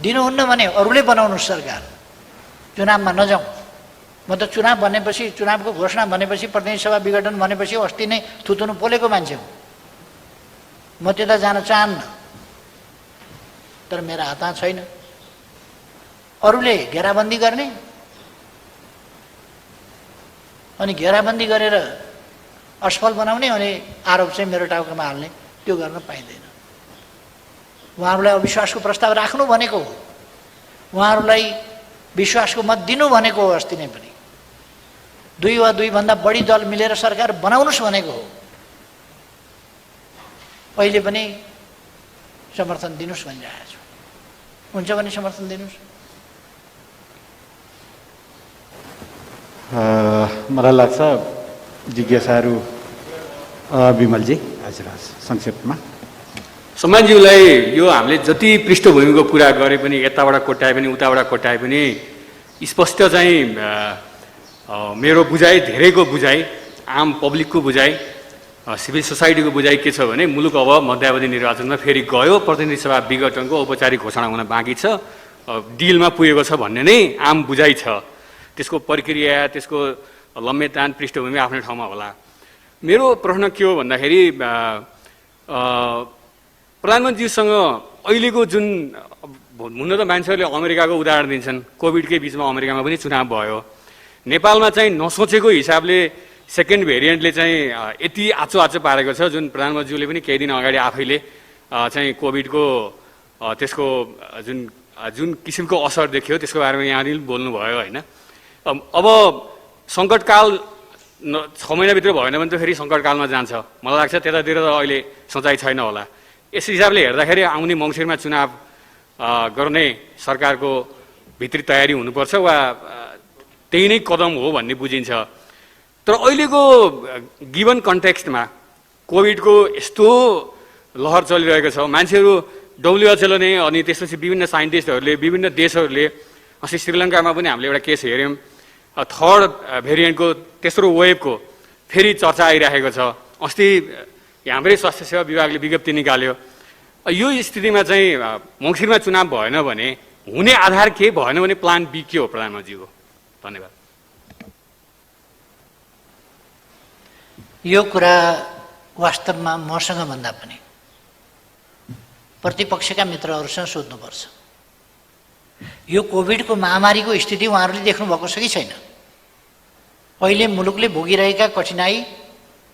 दिनुहुन्न भने अरूले बनाउनुहोस् सरकार, चुनावमा नजाउँ। म त चुनाव भनेपछि, चुनावको घोषणा भनेपछि, प्रतिनिधि सभा विघटन भनेपछि अस्ति नै थुतुनु पोलेको मान्छे हो। म त्यता जान चाहन्न, तर मेरो हातमा छैन। अरूले घेराबन्दी गर्ने अनि घेराबन्दी गरेर असफल बनाउने अनि आरोप चाहिँ मेरो टाउकोमा हाल्ने, त्यो गर्न पाइँदैन। उहाँहरूलाई अविश्वासको प्रस्ताव राख्नु भनेको हो, उहाँहरूलाई विश्वासको मत दिनु भनेको हो। अस्ति नै पनि 2 वा 2 भन्दा बढी दल मिलेर सरकार बनाउनुहोस् भनेको हो। अहिले पनि समर्थन दिनुहोस् भनिरहेको छु। हुन्छ भने समर्थन दिनुहोस्। मलाई लाग्छ जिज्ञासाहरू विमलजी। हजुर संक्षेपमा। सम्मानज्यूलाई यो हामीले जति पृष्ठभूमिको कुरा गरे पनि, यताबाट कोट्याए पनि उताबाट कोट्याए पनि स्पष्ट चाहिँ मेरो बुझाइ, धेरैको बुझाइ, आम पब्लिकको बुझाइ, सिभिल सोसाइटीको बुझाइ के छ भने मुलुक अब मध्यावधि निर्वाचनमा फेरि गयो, प्रतिनिधि सभा विघटनको औपचारिक घोषणा हुन बाँकी छ, डिलमा पुगेको छ भन्ने नै आम बुझाइ छ। त्यसको प्रक्रिया, त्यसको लम्बेतान, पृष्ठभूमि आफ्नै ठाउँमा होला। मेरो प्रश्न के हो भन्दाखेरि प्रधानमन्त्रीसँग अहिलेको जुन, हुन त मान्छेहरूले अमेरिकाको उदाहरण दिन्छन्, कोभिडकै बिचमा अमेरिकामा पनि चुनाव भयो। नेपालमा चाहिँ नसोचेको हिसाबले सेकेन्ड भेरिएन्टले चाहिँ यति आचो पारेको छ, जुन प्रधानमन्त्रीले पनि केही दिन अगाडि आफैले चाहिँ कोभिडको त्यसको जुन किसिमको असर देखियो त्यसको बारेमा यहाँले बोल्नुभयो होइन। अब सङ्कटकाल 6 महिनाभित्र भएन भने त फेरि सङ्कटकालमा जान्छ। मलाई लाग्छ त्यतातिर त अहिले सचाइ छैन होला। यस हिसाबले हेर्दाखेरि आउने मङ्सिरमा चुनाव गर्ने सरकारको भित्री तयारी हुनुपर्छ वा त्यही नै कदम हो भन्ने बुझिन्छ। तर अहिलेको गिभन कन्टेक्स्टमा कोभिडको यस्तो लहर चलिरहेको छ, मान्छेहरू WHO नै अनि त्यसपछि विभिन्न साइन्टिस्टहरूले, विभिन्न देशहरूले, अस्ति श्रीलङ्कामा पनि हामीले एउटा केस हेऱ्यौँ, थर्ड भेरिएन्टको, तेस्रो वेभको फेरि चर्चा आइरहेको छ। अस्ति हाम्रै स्वास्थ्य सेवा विभागले विज्ञप्ति निकाल्यो। यो स्थितिमा चाहिँ मङ्सिरमा चुनाव भएन भने हुने आधार के, भएन भने प्लान बी के हो प्रधानमन्त्रीको? धन्यवाद। यो कुरा वास्तवमा मसँग भन्दा पनि प्रतिपक्षका मित्रहरूसँग सोध्नुपर्छ। यो कोभिडको महामारीको स्थिति उहाँहरूले देख्नुभएको छ कि छैन? अहिले मुलुकले भोगिरहेका कठिनाई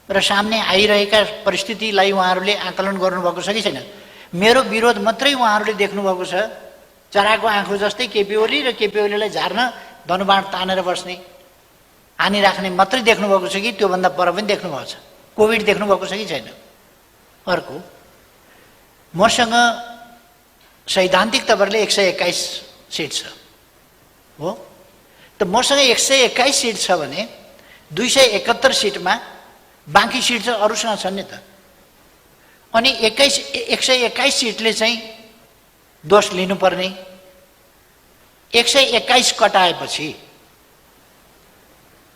र सामने आइरहेका परिस्थितिलाई उहाँहरूले आकलन गर्नुभएको छ कि छैन? मेरो विरोध मात्रै उहाँहरूले देख्नुभएको छ। चराको आँखो जस्तै केपी ओली र केपी ओलीलाई झार्न धनुबाण तानेर बस्ने, हानि राख्ने मात्रै देख्नुभएको छ कि त्योभन्दा पर पनि देख्नुभएको छ? कोभिड देख्नुभएको छ कि छैन? अर्को, मसँग सैद्धान्तिक तपाईँहरूले 121 सिट छ हो, त मसँग 121 सिट छ भने 271 सिटमा बाँकी सिट चाहिँ अरूसँग छन् नि त। अनि 121 सिटले चाहिँ दोष लिनुपर्ने, 121 कटाएपछि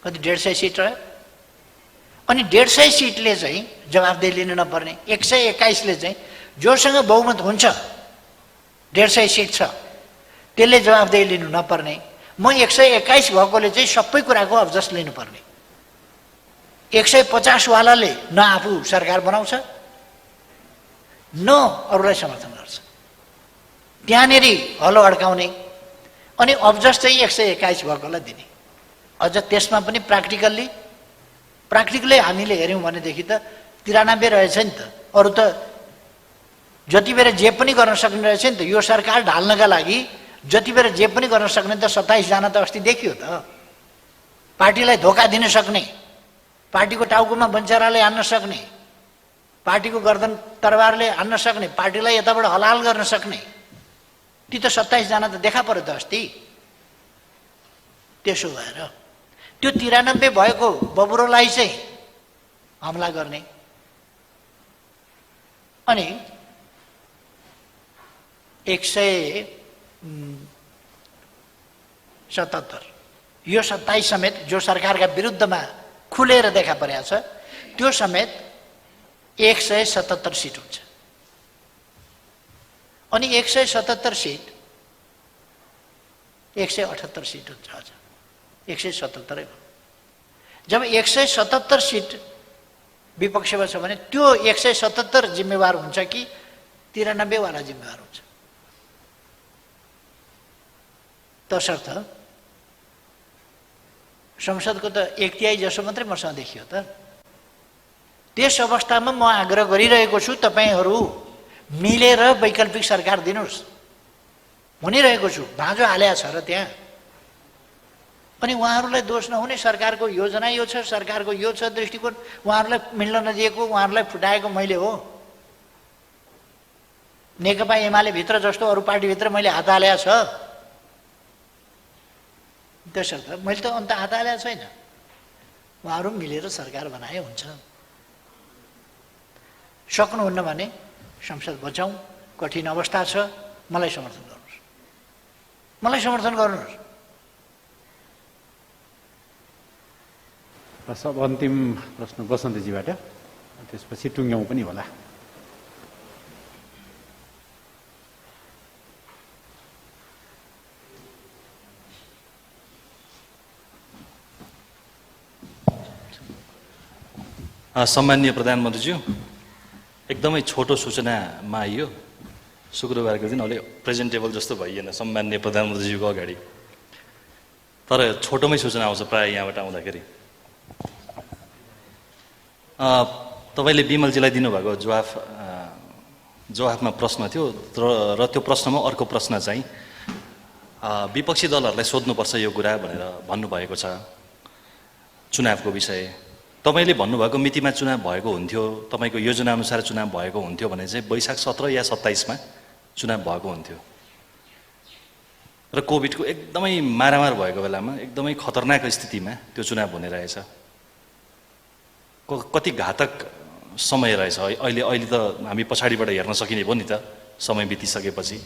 कति 150 सिट रह्यो। अनि 150 सिटले चाहिँ जवाफदेही लिनु नपर्ने, 121ले चाहिँ जोसँग बहुमत हुन्छ 150 सिट छ त्यसले जवाफदेही लिनु नपर्ने। म 121 भएकोले चाहिँ सबै कुराको अब्जस्ट लिनुपर्ने। 150 वालाले न आफू सरकार बनाउँछ न अरूलाई समर्थन गर्छ, त्यहाँनेरि हलो अड्काउने, अनि अब्जस्ट चाहिँ 121 भएकोलाई दिने। अझ त्यसमा पनि प्र्याक्टिकल्ली हामीले हेऱ्यौँ भनेदेखि त 93 रहेछ नि त। अरू त जति बेर जे पनि गर्न सक्ने रहेछ नि त। यो सरकार ढाल्नका लागि जति बेर जे पनि गर्न सक्ने त 27 जना त अस्ति देखियो त। पार्टीलाई धोका दिन सक्ने, पार्टीको टाउकोमा बन्चराले हान्न सक्ने, पार्टीको गर्दन तरबारले हान्न सक्ने, पार्टीलाई यताबाट हलाल गर्न सक्ने, ती त 27 जना त देखा पर्यो त अस्ति। त्यसो भएर त्यो 93 भएको बबुरोलाई चाहिँ हमला गर्ने। अनि 177 यो 27 समेत जो सरकारका विरुद्धमा खुलेर देखा परेको छ त्यो समेत 177 सिट हुन्छ। अनि 177 सिट 178 सिट हुन्छ। हजुर 177 हो। जब 177 सिट विपक्षमा छ भने त्यो 177 जिम्मेवार हुन्छ कि 93 वाला जिम्मेवार हुन्छ? तसर्थ संसदको त 1/3 जसो मात्रै मसँग देखियो त। त्यस अवस्थामा म आग्रह गरिरहेको छु तपाईहरू मिलेर वैकल्पिक सरकार दिनुहोस् भनिरहेको छु। भाँजो हालेको छ र त्यहाँ। अनि उहाँहरूलाई दोष नहुने, सरकारको योजना यो छ, सरकारको यो छ दृष्टिकोण, उहाँहरूलाई मिल्न नदिएको, उहाँहरूलाई फुटाएको मैले हो। नेकपा एमाले भित्र जस्तो अरू पार्टीभित्र मैले हात हालेको छ? त्यसर्थ मैले त अन्त हात हालेको छैन। उहाँहरू मिलेर सरकार बनाए हुन्छ। सक्नुहुन्न भने संसद बचाउँ, कठिन अवस्था छ, मलाई समर्थन गर्नुहोस्, मलाई समर्थन गर्नुहोस्। सब अन्तिम प्रश्न बसन्तजीबाट, त्यसपछि टुङ्ग्यौँ पनि होला। सम्माननीय प्रधानमन्त्रीज्यू, एकदमै छोटो सूचनामा आइयो। शुक्रबारको दिन अलि प्रेजेन्टेबल जस्तो भइएन सम्माननीय प्रधानमन्त्रीज्यूको अगाडि, तर छोटोमै सूचना आउँछ प्रायः यहाँबाट आउँदाखेरि। तपाईँले बिमलजीलाई दिनुभएको जवाफमा प्रश्न थियो र त्यो प्रश्नमा अर्को प्रश्न चाहिँ विपक्षी दलहरूलाई सोध्नुपर्छ यो कुरा भनेर भन्नुभएको छ चुनावको विषय। तपाईँले भन्नुभएको मितिमा चुनाव भएको हुन्थ्यो, तपाईँको योजनाअनुसार चुनाव भएको हुन्थ्यो भने चाहिँ वैशाख 17 या 27मा चुनाव भएको हुन्थ्यो। र कोभिडको एकदमै मारामार भएको बेलामा एकदमै खतरनाक स्थितिमा त्यो चुनाव हुने रहेछ। कति घातक समय रहेछ। अहिले त हामी पछाडिबाट हेर्न सकिने भयो नि त समय बितिसकेपछि।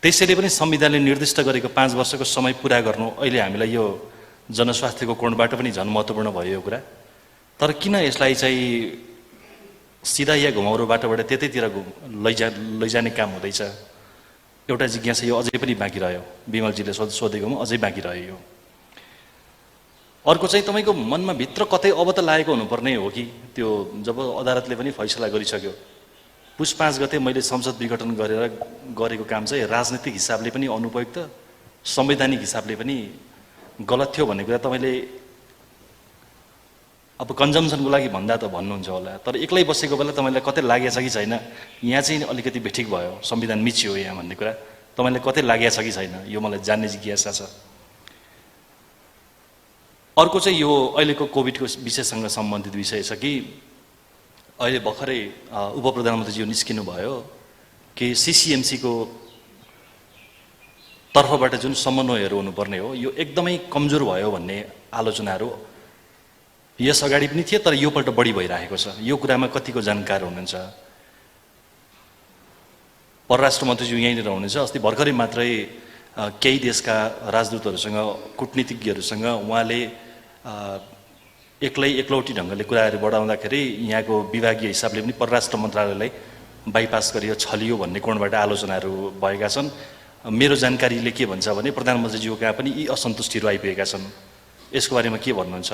त्यसैले पनि संविधानले निर्दिष्ट गरेको 5 वर्षको समय पुरा गर्नु अहिले हामीलाई यो जनस्वास्थ्यको कोणबाट पनि झन् महत्त्वपूर्ण भयो यो कुरा। तर किन यसलाई चाहिँ सिधा या घुमाउरो बाटोबाट त्यतैतिर लैजाने काम हुँदैछ? एउटा जिज्ञासा यो अझै पनि बाँकी रह्यो, बिमलजीले सोधेकोमा अझै बाँकी रह्यो यो। अर्को चाहिँ तपाईँको मनमा भित्र कतै अब त लागेको हुनुपर्ने हो कि त्यो जब अदालतले पनि फैसला गरिसक्यो पुस 5 गते मैले संसद विघटन गरेको काम चाहिँ राजनीतिक हिसाबले पनि अनुपयुक्त, संवैधानिक हिसाबले पनि गलत थियो भन्ने कुरा तपाईँले अब कन्जम्सनको लागि भन्दा त भन्नुहुन्छ होला, तर एक्लै बसेको बेला तपाईँलाई कतै लागेको छ कि छैन, यहाँ चाहिँ अलिकति बेठिक भयो, संविधान मिचियो यहाँ भन्ने कुरा तपाईँलाई कतै लागेको छ कि छैन, यो मलाई जान्ने जिज्ञासा छ। अर्को चाहिँ यो अहिलेको कोभिडको विषयसँग सम्बन्धित विषय छ कि अहिले भर्खरै उप प्रधानमन्त्रीज्यू निस्किनु भयो कि सिसिएमसीको तर्फबाट जुन समन्वयहरू हुनुपर्ने हो यो एकदमै कमजोर भयो भन्ने आलोचनाहरू यस अगाडि पनि थिए, तर योपल्ट बढी भइरहेको छ। यो कुरामा कतिको जानकार हुनुहुन्छ? परराष्ट्र मन्त्रीज्यू यहीँनिर हुनुहुन्छ। अस्ति भर्खरै मात्रै केही देशका राजदूतहरूसँग, कूटनीतिज्ञहरूसँग उहाँले एकलौटी ढङ्गले कुराहरू बढाउँदाखेरि यहाँको विभागीय हिसाबले पनि परराष्ट्र मन्त्रालयलाई बाइपास गरियो, छलियो भन्ने कोणबाट आलोचनाहरू भएका छन्। मेरो जानकारीले के भन्छ भने प्रधानमन्त्रीज्यू कहाँ पनि यी असन्तुष्टिहरू आइपुगेका छन्। यसको बारेमा के भन्नुहुन्छ?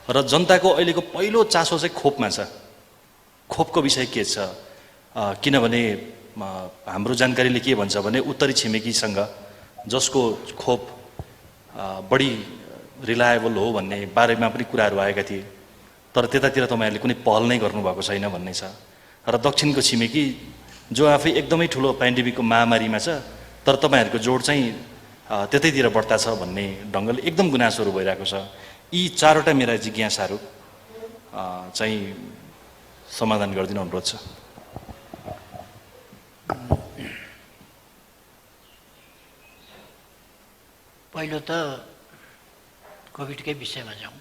र जनताको अहिलेको पहिलो चासो चाहिँ खोपमा छ। खोपको विषय के छ? किनभने हाम्रो जानकारीले के भन्छ भने उत्तरी छिमेकीसँग जसको खोप बढी रिलायबल हो भन्ने बारेमा पनि कुराहरू आएका थिए, तर त्यतातिर तपाईँहरूले कुनै पहल नै गर्नुभएको छैन भन्ने छ। र दक्षिणको छिमेकी जो आफै एकदमै ठुलो पेन्डेमिकको महामारीमा छ, तर तपाईँहरूको जोड चाहिँ त्यतैतिर बढ्ता छ भन्ने ढङ्गले एकदम गुनासोहरू भइरहेको छ। यी चारवटा मेरा जिज्ञासाहरू चाहिँ समाधान गरिदिनु अनुरोध छ। पहिलो त कोभिडकै विषयमा जाउँ।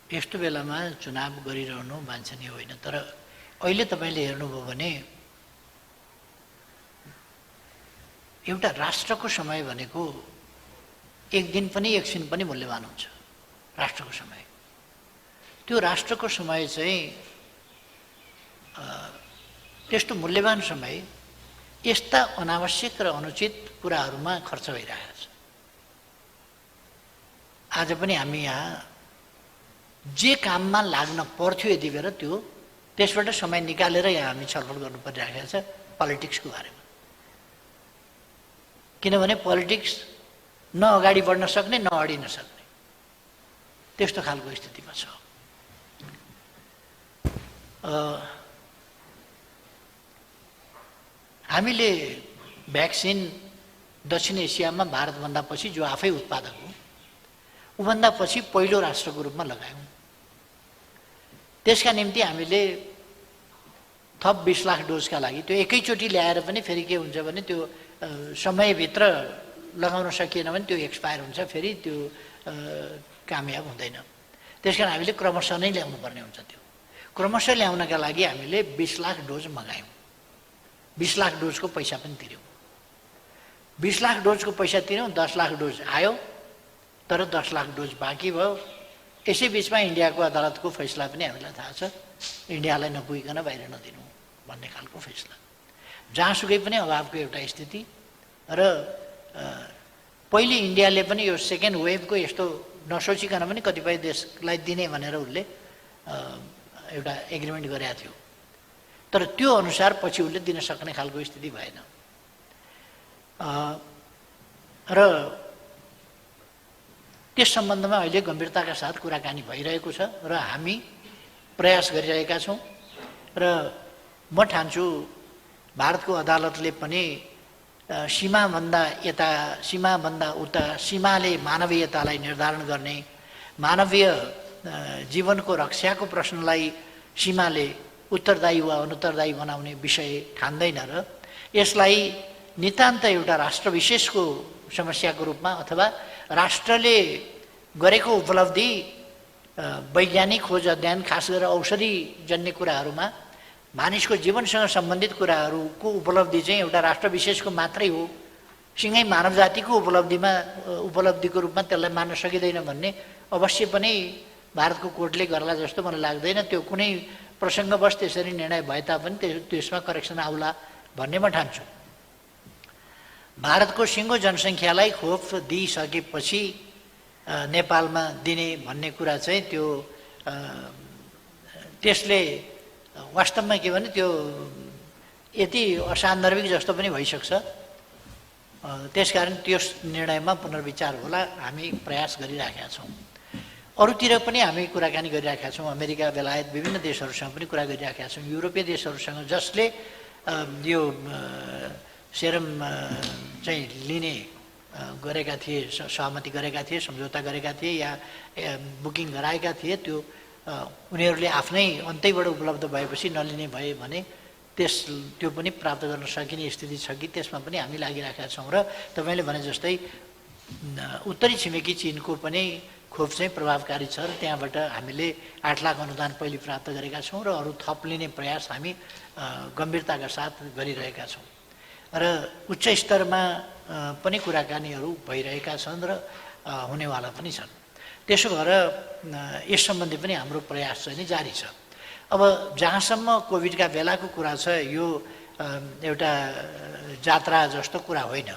यस्तो बेलामा चुनाव गरिरहनु वाञ्छनीय होइन, तर अहिले तपाईँले हेर्नुभयो भने एउटा राष्ट्रको समय भनेको एक दिन पनि एकछिन पनि मूल्यवान हुन्छ। राष्ट्रको समय, त्यो राष्ट्रको समय चाहिँ त्यस्तो मूल्यवान समय यस्ता अनावश्यक र अनुचित कुराहरूमा खर्च भइरहेको छ। आज पनि हामी यहाँ जे काममा लाग्न पर्थ्यो यति बेर त्यसबाट समय निकालेर यहाँ हामी छलफल गर्नु परिरहेको छ पोलिटिक्सको बारेमा। किनभने पोलिटिक्स न अगाडि बढ्न सक्ने न अडिन सक्ने त्यस्तो खालको स्थितिमा छ। हामीले भ्याक्सिन दक्षिण एसियामा भारतभन्दा पछि जो आफै उत्पादक हो ऊभन्दा पछि पहिलो राष्ट्रको रूपमा लगायौँ। त्यसका निम्ति हामीले थप 20 लाख डोजका लागि त्यो एकैचोटि ल्याएर पनि फेरि के हुन्छ भने त्यो समयभित्र लगाउन सकिएन भने त्यो एक्सपायर हुन्छ, फेरि त्यो कामयाब हुँदैन। त्यस कारण हामीले क्रमशः नै ल्याउनु पर्ने हुन्छ। त्यो क्रमशः ल्याउनका लागि हामीले 20 लाख डोज मगायौँ। 20 लाख डोजको पैसा पनि तिर्यौँ। 20 लाख डोजको पैसा तिर्यौँ, 10 लाख डोज आयो, तर 10 लाख डोज बाँकी भयो। यसै बिचमा इन्डियाको अदालतको फैसला पनि हामीलाई थाहा छ, इन्डियालाई नपुगिकन बाहिर नदिनु भन्ने खालको फैसला। जहाँसुकै पनि अभावको एउटा स्थिति र पहिले इन्डियाले पनि यो सेकेन्ड वेभको यस्तो नसोचिकन पनि कतिपय देशलाई दिने भनेर उसले एउटा एग्रिमेन्ट गरेका थियो, तर त्यो अनुसार पछि उसले दिन सक्ने खालको स्थिति भएन। र त्यस सम्बन्धमा अहिले गम्भीरताका साथ कुराकानी भइरहेको छ र हामी प्रयास गरिरहेका छौँ। र म ठान्छु भारतको अदालतले पनि सीमाभन्दा उता सीमाले मानवीयतालाई निर्धारण गर्ने, मानवीय जीवनको रक्षाको प्रश्नलाई सीमाले उत्तरदायी वा अनुत्तरदायी बनाउने विषय ठान्दैन र यसलाई नितान्त एउटा राष्ट्र विशेषको समस्याको रूपमा अथवा राष्ट्रले गरेको उपलब्धि वैज्ञानिक खोज अध्ययन खास गरेर औषधिजन्य कुराहरूमा मानिसको जीवनसँग सम्बन्धित कुराहरूको उपलब्धि चाहिँ एउटा राष्ट्र विशेषको मात्रै हो, सँगै मानव जातिको उपलब्धिको रूपमा त्यसलाई मान्न सकिँदैन भन्ने अवश्य पनि भारतको कोर्टले गर्ला जस्तो मलाई लाग्दैन। त्यो कुनै प्रसङ्गवश त्यसरी निर्णय भए तापनि त्यसमा करेक्सन आउला भन्ने म ठान्छु। भारतको सिङ्गो जनसङ्ख्यालाई खोप दिइसकेपछि नेपालमा दिने भन्ने कुरा चाहिँ त्यो त्यसले वास्तवमा के भने त्यो यति असान्दर्भिक जस्तो पनि भइसक्छ। त्यसकारण त्यस निर्णयमा पुनर्विचार होला, हामी प्रयास गरिराखेका छौँ। अरूतिर पनि हामी कुराकानी गरिराखेका छौँ, अमेरिका, बेलायत, विभिन्न देशहरूसँग पनि कुरा गरिराखेका छौँ। युरोपीय देशहरूसँग जसले यो सेरम चाहिँ लिने गरेका थिए, सहमति गरेका थिए, सम्झौता गरेका थिए या बुकिङ गराएका थिए, त्यो उनीहरूले आफ्नै अन्तैबाट उपलब्ध भएपछि नलिने भए भने त्यो पनि प्राप्त गर्न सकिने स्थिति छ कि, त्यसमा पनि हामी लागिरहेका छौँ। र तपाईँले भने जस्तै उत्तरी छिमेकी चिनको पनि खोप चाहिँ प्रभावकारी छ र त्यहाँबाट हामीले 8 लाख अनुदान पहिले प्राप्त गरेका छौँ र अरू थप लिने प्रयास हामी गम्भीरताका साथ गरिरहेका छौँ र उच्च स्तरमा पनि कुराकानीहरू भइरहेका छन् र हुनेवाला पनि छन्। त्यसो भएर यस सम्बन्धी पनि हाम्रो प्रयास चाहिँ नि जारी छ। अब जहाँसम्म कोभिडका बेलाको कुरा छ, यो एउटा जात्रा जस्तो कुरा होइन।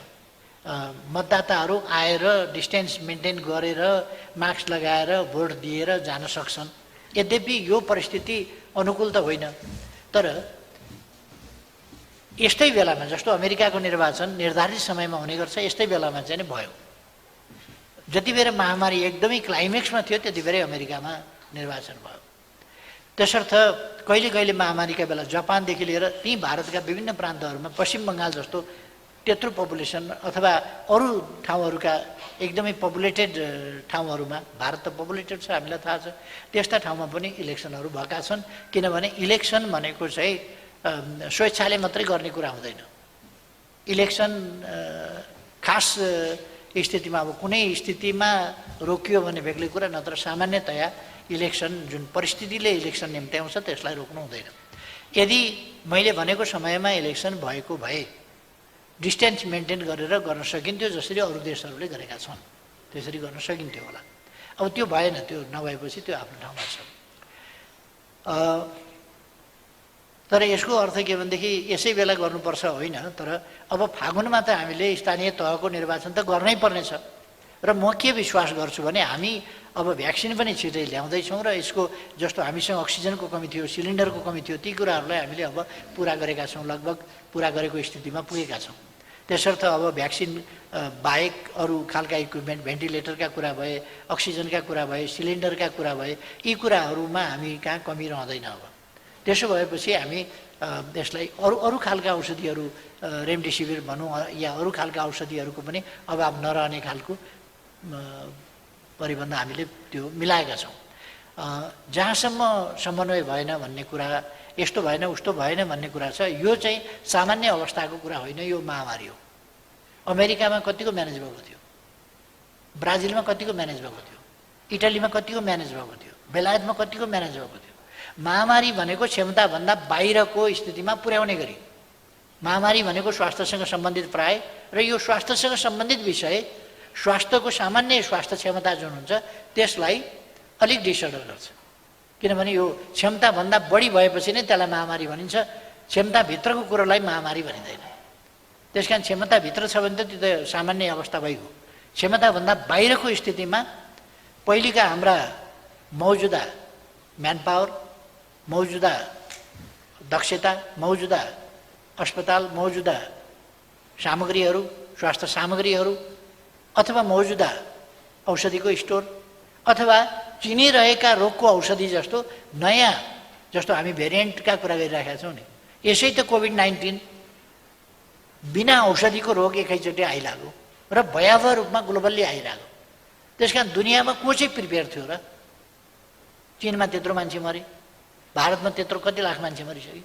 मतदाताहरू आएर डिस्टेन्स मेन्टेन गरेर मास्क लगाएर भोट दिएर जान सक्छन्। यद्यपि यो परिस्थिति अनुकूल त होइन, तर यस्तै बेलामा जस्तो अमेरिकाको निर्वाचन निर्धारित समयमा हुने गर्छ, यस्तै बेलामा चाहिँ भयो। जति बेर महामारी एकदमै क्लाइमेक्समा थियो त्यति बेरै अमेरिकामा निर्वाचन भयो। त्यसर्थ कहिले कहिले महामारीका बेला जापानदेखि लिएर ती भारतका विभिन्न प्रान्तहरूमा पश्चिम बङ्गाल जस्तो त्यत्रो पपुलेसन अथवा अरू ठाउँहरूका एकदमै पपुलेटेड ठाउँहरूमा, भारत त पपुलेटेड छ हामीलाई थाहा छ, त्यस्ता ठाउँमा पनि इलेक्सनहरू भएका छन्। किनभने इलेक्सन भनेको चाहिँ स्वेच्छाले मात्रै गर्ने कुरा हुँदैन। इलेक्सन खास स्थितिमा, अब कुनै स्थितिमा रोकियो भने बेग्लै कुरा, नत्र सामान्यतया इलेक्सन जुन परिस्थितिले इलेक्सन निम्त्याउँछ त्यसलाई रोक्नु हुँदैन। यदि मैले भनेको समयमा इलेक्सन भएको भए डिस्टेन्स मेन्टेन गरेर गर्न सकिन्थ्यो, जसरी अरू देशहरूले गरेका छन् त्यसरी गर्न सकिन्थ्यो होला। अब त्यो भएन, त्यो नभएपछि त्यो आफ्नो ठाउँमा छ। तर यसको अर्थ के भनेदेखि यसै बेला गर्नुपर्छ होइन, तर अब फागुनमा त हामीले स्थानीय तहको निर्वाचन त गर्नै पर्नेछ। र म के विश्वास गर्छु भने हामी अब भ्याक्सिन पनि छिटै ल्याउँदैछौँ र यसको जस्तो हामीसँग अक्सिजनको कमी थियो, सिलिन्डरको कमी थियो, ती कुराहरूलाई हामीले अब पुरा गरेका छौँ, लगभग पुरा गरेको स्थितिमा पुगेका छौँ। त्यसर्थ अब भ्याक्सिन बाहेक अरू खालका इक्विपमेन्ट, भेन्टिलेटरका कुरा भए, अक्सिजनका कुरा भए, सिलिन्डरका कुरा भए, यी कुराहरूमा हामी कहाँ कमी रहँदैन। अब त्यसो भएपछि हामी यसलाई अरू खालका औषधिहरू, रेमडेसिभिर भनौँ या अरू खालका औषधिहरूको पनि अभाव नरहने खालको परिबन्ध हामीले त्यो मिलाएका छौँ। जहाँसम्म समन्वय भएन भन्ने कुरा, यस्तो भएन उस्तो भएन भन्ने कुरा छ, यो चाहिँ सामान्य अवस्थाको कुरा होइन, यो महामारी हो। अमेरिकामा कतिको म्यानेज भएको थियो, ब्राजिलमा कतिको म्यानेज भएको थियो, इटालीमा कतिको म्यानेज भएको थियो, बेलायतमा कतिको म्यानेज भएको थियो। महामारी भनेको क्षमताभन्दा बाहिरको स्थितिमा पुर्याउने गरी, महामारी भनेको स्वास्थ्यसँग सम्बन्धित प्राय, र यो स्वास्थ्यसँग सम्बन्धित विषय, स्वास्थ्यको सामान्य स्वास्थ्य क्षमता जुन हुन्छ त्यसलाई अलिक डिसअर्डर गर्छ। किनभने यो क्षमताभन्दा बढी भएपछि नै त्यसलाई महामारी भनिन्छ, क्षमताभित्रको कुरोलाई महामारी भनिँदैन। त्यस कारण क्षमताभित्र छ भने त त्यो त सामान्य अवस्था भइगयो। क्षमताभन्दा बाहिरको स्थितिमा पहिलेका हाम्रा मौजुदा म्यान पावर, मौजुदा दक्षता, मौजुदा अस्पताल, मौजुदा सामग्रीहरू, स्वास्थ्य सामग्रीहरू, अथवा मौजुदा औषधिको स्टोर, अथवा चिनिरहेका रोगको औषधि जस्तो नयाँ, जस्तो हामी भेरिएन्टका कुरा गरिरहेका छौँ नि, यसै त कोभिड-19 बिना औषधिको रोग एकैचोटि आइलाग्यो र भयावह रूपमा ग्लोबल्ली आइरहेको। त्यस कारण दुनियाँमा को चाहिँ प्रिपेयर थियो र? चीनमा त्यत्रो मान्छे मरे, भारतमा त्यत्रो कति लाख मान्छे मरिसक्यो,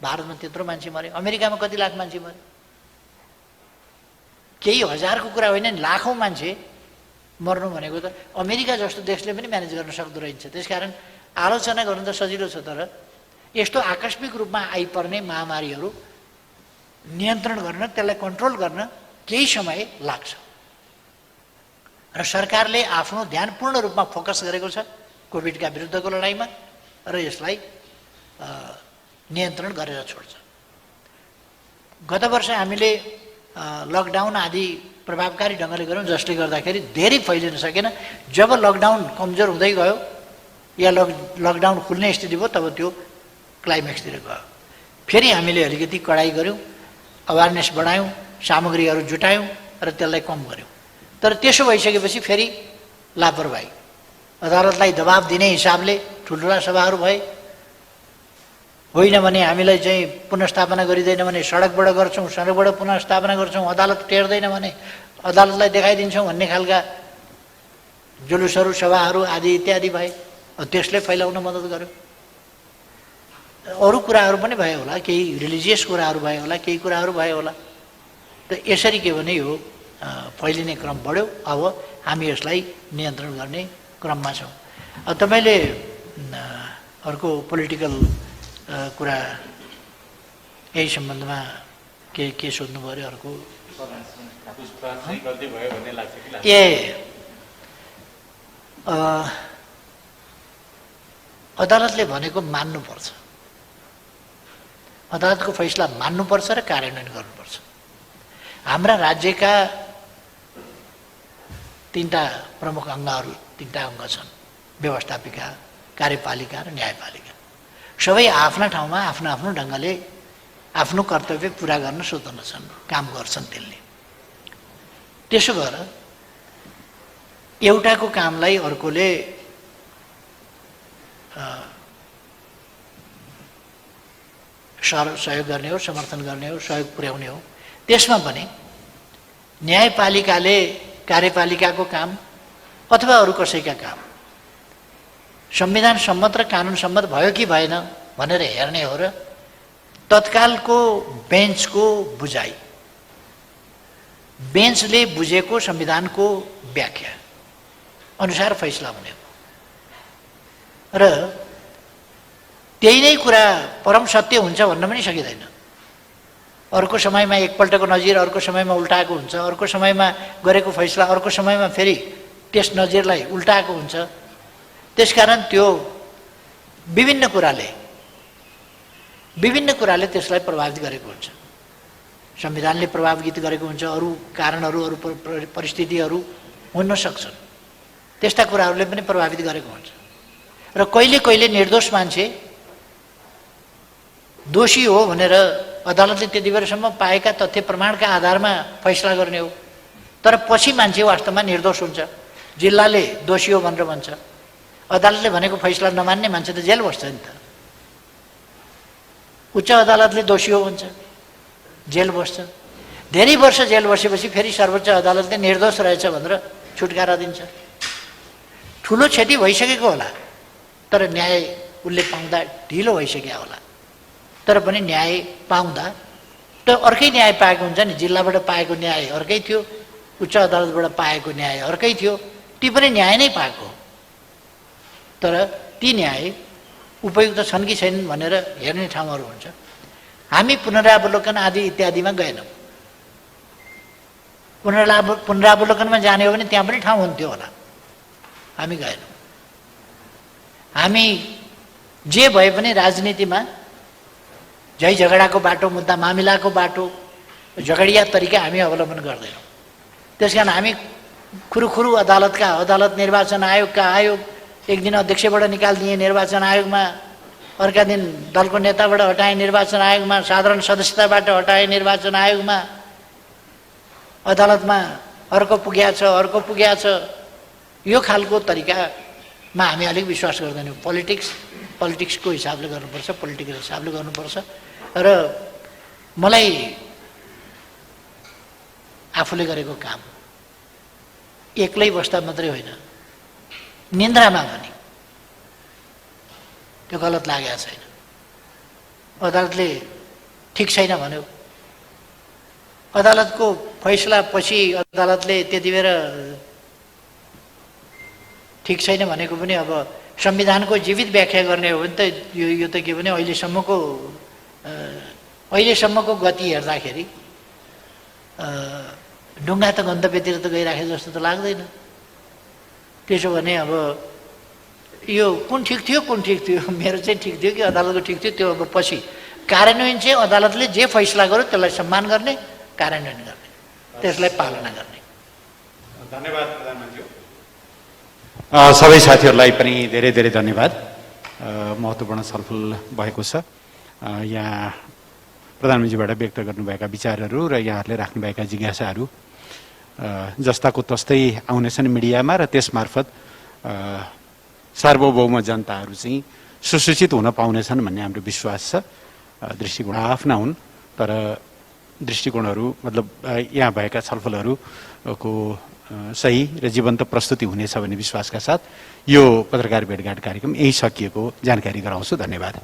भारतमा त्यत्रो मान्छे मरे, अमेरिकामा कति लाख मान्छे मरे, केही हजारको कुरा होइन नि, लाखौँ मान्छे मर्नु भनेको त अमेरिका जस्तो देशले पनि म्यानेज गर्न सक्दो रहेछ। त्यसकारण आलोचना गर्नु त सजिलो छ, तर यस्तो आकस्मिक रूपमा आइपर्ने महामारीहरू नियन्त्रण गर्न, त्यसलाई कन्ट्रोल गर्न केही समय लाग्छ र सरकारले आफ्नो ध्यान पूर्ण रूपमा फोकस गरेको छ कोभिडका विरुद्धको लडाइँमा र यसलाई नियन्त्रण गरेर छोड्छ। गत वर्ष हामीले लकडाउन आदि प्रभावकारी ढङ्गले गऱ्यौँ, जसले गर्दाखेरि धेरै फैलिन सकेन। जब लकडाउन कमजोर हुँदै गयो या लकडाउन खुल्ने स्थिति भयो, तब त्यो क्लाइमेक्सतिर गयो। फेरि हामीले अलिकति कडाइ गऱ्यौँ, अवेरनेस बढायौँ, सामग्रीहरू जुटायौँ र त्यसलाई कम गऱ्यौँ। तर त्यसो भइसकेपछि फेरि लापरवाही, अदालतलाई दबाब दिने हिसाबले ठुल्ठुला सभाहरू भए, होइन भने हामीलाई चाहिँ पुनर्स्थापना गरिँदैन भने सडकबाट गर्छौँ, सडकबाट पुनर्स्थापना गर्छौँ, अदालत टेर्दैन भने अदालतलाई देखाइदिन्छौँ भन्ने खालका जुलुसहरू, सभाहरू आदि इत्यादि भए। त्यसले फैलाउन मद्दत गर्यो। अरू कुराहरू पनि भए होला, केही रिलिजियस कुराहरू भए होला, केही कुराहरू भए होला। त यसरी के भने यो फैलिने क्रम बढ्यो। अब हामी यसलाई नियन्त्रण गर्ने क्रममा छौँ। अब तपाईँले अर्को पोलिटिकल कुरा यही सम्बन्धमा के सोध्नु पऱ्यो? अर्को अदालतले भनेको मान्नुपर्छ, अदालतको फैसला मान्नुपर्छ र कार्यान्वयन गर्नुपर्छ। हाम्रा राज्यका तीनटा प्रमुख अङ्गहरू, तीनटा अङ्ग छन्, व्यवस्थापिका, कार्यपालिका र न्यायपालिका। सबै आफ्ना ठाउँमा आफ्नो आफ्नो ढङ्गले आफ्नो कर्तव्य पुरा गर्न स्वतन्त्र छन्, काम गर्छन् त्यसले। त्यसो भएर एउटाको कामलाई अर्कोले सहयोग गर्ने हो, समर्थन गर्ने हो, सहयोग पुर्याउने हो। त्यसमा पनि न्यायपालिकाले कार्यपालिकाको काम अथवा अरू कसैका काम संविधान सम्मत र कानुन सम्मत भयो कि भएन भनेर हेर्ने हो र तत्कालको बेन्चको बुझाइ, बेन्चले बुझेको संविधानको व्याख्या अनुसार फैसला हुने हो। र त्यही नै कुरा परम सत्य हुन्छ भन्न पनि सकिँदैन। अर्को समयमा एकपल्टको नजिर अर्को समयमा उल्टाएको हुन्छ, अर्को समयमा गरेको फैसला अर्को समयमा फेरि त्यस नजिरलाई उल्टाएको हुन्छ। त्यसकारण त्यो विभिन्न कुराले त्यसलाई प्रभावित गरेको हुन्छ। संविधानले प्रभावित गरेको हुन्छ, अरू कारणहरू, अरू परिस्थितिहरू हुन सक्छन्, त्यस्ता कुराहरूले पनि प्रभावित गरेको हुन्छ। र कहिले कहिले निर्दोष मान्छे दोषी हो भनेर अदालतले त्यति बेरसम्म पाएका तथ्य प्रमाणका आधारमा फैसला गर्ने हो, तर पछि मान्छे वास्तवमा निर्दोष हुन्छ। जिल्लाले दोषी हो भनेर भन्छ, अदालतले भनेको फैसला नमान्ने मान्छे त जेल बस्छ नि त। उच्च अदालतले दोषी हो भन्छ, जेल बस्छ। धेरै वर्ष जेल बसेपछि फेरि सर्वोच्च अदालतले निर्दोष रहेछ भनेर छुटकारा दिन्छ। ठुलो क्षति भइसकेको होला, तर न्याय उसले पाउँदा ढिलो भइसक्यो होला, तर पनि न्याय पाउँदा त अर्कै न्याय पाएको हुन्छ नि। जिल्लाबाट पाएको न्याय अर्कै थियो, उच्च अदालतबाट पाएको न्याय अर्कै थियो, ती पनि न्याय नै पाएको, तर ती न्याय उपयुक्त छन् कि छैनन् भनेर हेर्ने ठाउँहरू हुन्छ। हामी पुनरावलोकन आदि इत्यादिमा गएनौँ। पुनरावलोकनमा जाने हो भने त्यहाँ पनि ठाउँ हुन्थ्यो होला, हामी गएनौँ। हामी जे भए पनि राजनीतिमा झै झगडाको बाटो, मुद्दा मामिलाको बाटो, झगडिया तरिका हामी अवलम्बन गर्दैनौँ। त्यसकारण हामी खुरुखुरु अदालत निर्वाचन आयोगका आयोग एक दिन अध्यक्षबाट निकालिदिए निर्वाचन आयोगमा, अर्का दिन दलको नेताबाट हटाए निर्वाचन आयोगमा, साधारण सदस्यताबाट हटाए निर्वाचन आयोगमा, अदालतमा अर्को पुग्या छ। यो खालको तरिकामा हामी अलिक विश्वास गर्दैनौँ। पोलिटिक्सको हिसाबले गर्नुपर्छ, पोलिटिकल हिसाबले गर्नुपर्छ। र मलाई आफूले गरेको काम एक्लै बस्दा मात्रै होइन, निन्द्रामा पनि त्यो गलत लागेको छैन। अदालतले ठिक छैन भन्यो, अदालतको फैसला पछि अदालतले त्यति बेर ठिक छैन भनेको पनि अब संविधानको जीवित व्याख्या गर्ने हो भने त यो त के भने अहिलेसम्मको गति हेर्दाखेरि ढुङ्गा त गन्तव्यतिर त गइराखे जस्तो त लाग्दैन। त्यसो भने अब यो कुन ठिक थियो मेरो चाहिँ ठिक थियो कि अदालतको ठिक थियो, त्यो अब पछि कार्यान्वयन चाहिँ अदालतले जे फैसला गर्यो त्यसलाई सम्मान गर्ने, कार्यान्वयन गर्ने, त्यसलाई पालना गर्ने। धन्यवाद प्रधानमन्त्री। सबै साथीहरूलाई पनि धेरै धेरै धन्यवाद। महत्त्वपूर्ण छलफल भएको छ। यहाँ प्रधानमन्त्रीबाट व्यक्त गर्नुभएका विचारहरू र यहाँहरूले राख्नुभएका जिज्ञासाहरू जस्ताको तस्तै आउनेछन् मिडियामा र त्यसमार्फत सार्वभौम जनताहरू चाहिँ सुसूचित हुन पाउनेछन् भन्ने हाम्रो विश्वास छ। दृष्टिकोण आफ्ना हुन्, तर दृष्टिकोणहरू मतलब यहाँ भएका छलफलहरूको सही र जीवन्त प्रस्तुति हुनेछ भन्ने विश्वासका साथ यो पत्रकार भेटघाट कार्यक्रम यही सकिएको जानकारी गराउँछु। धन्यवाद।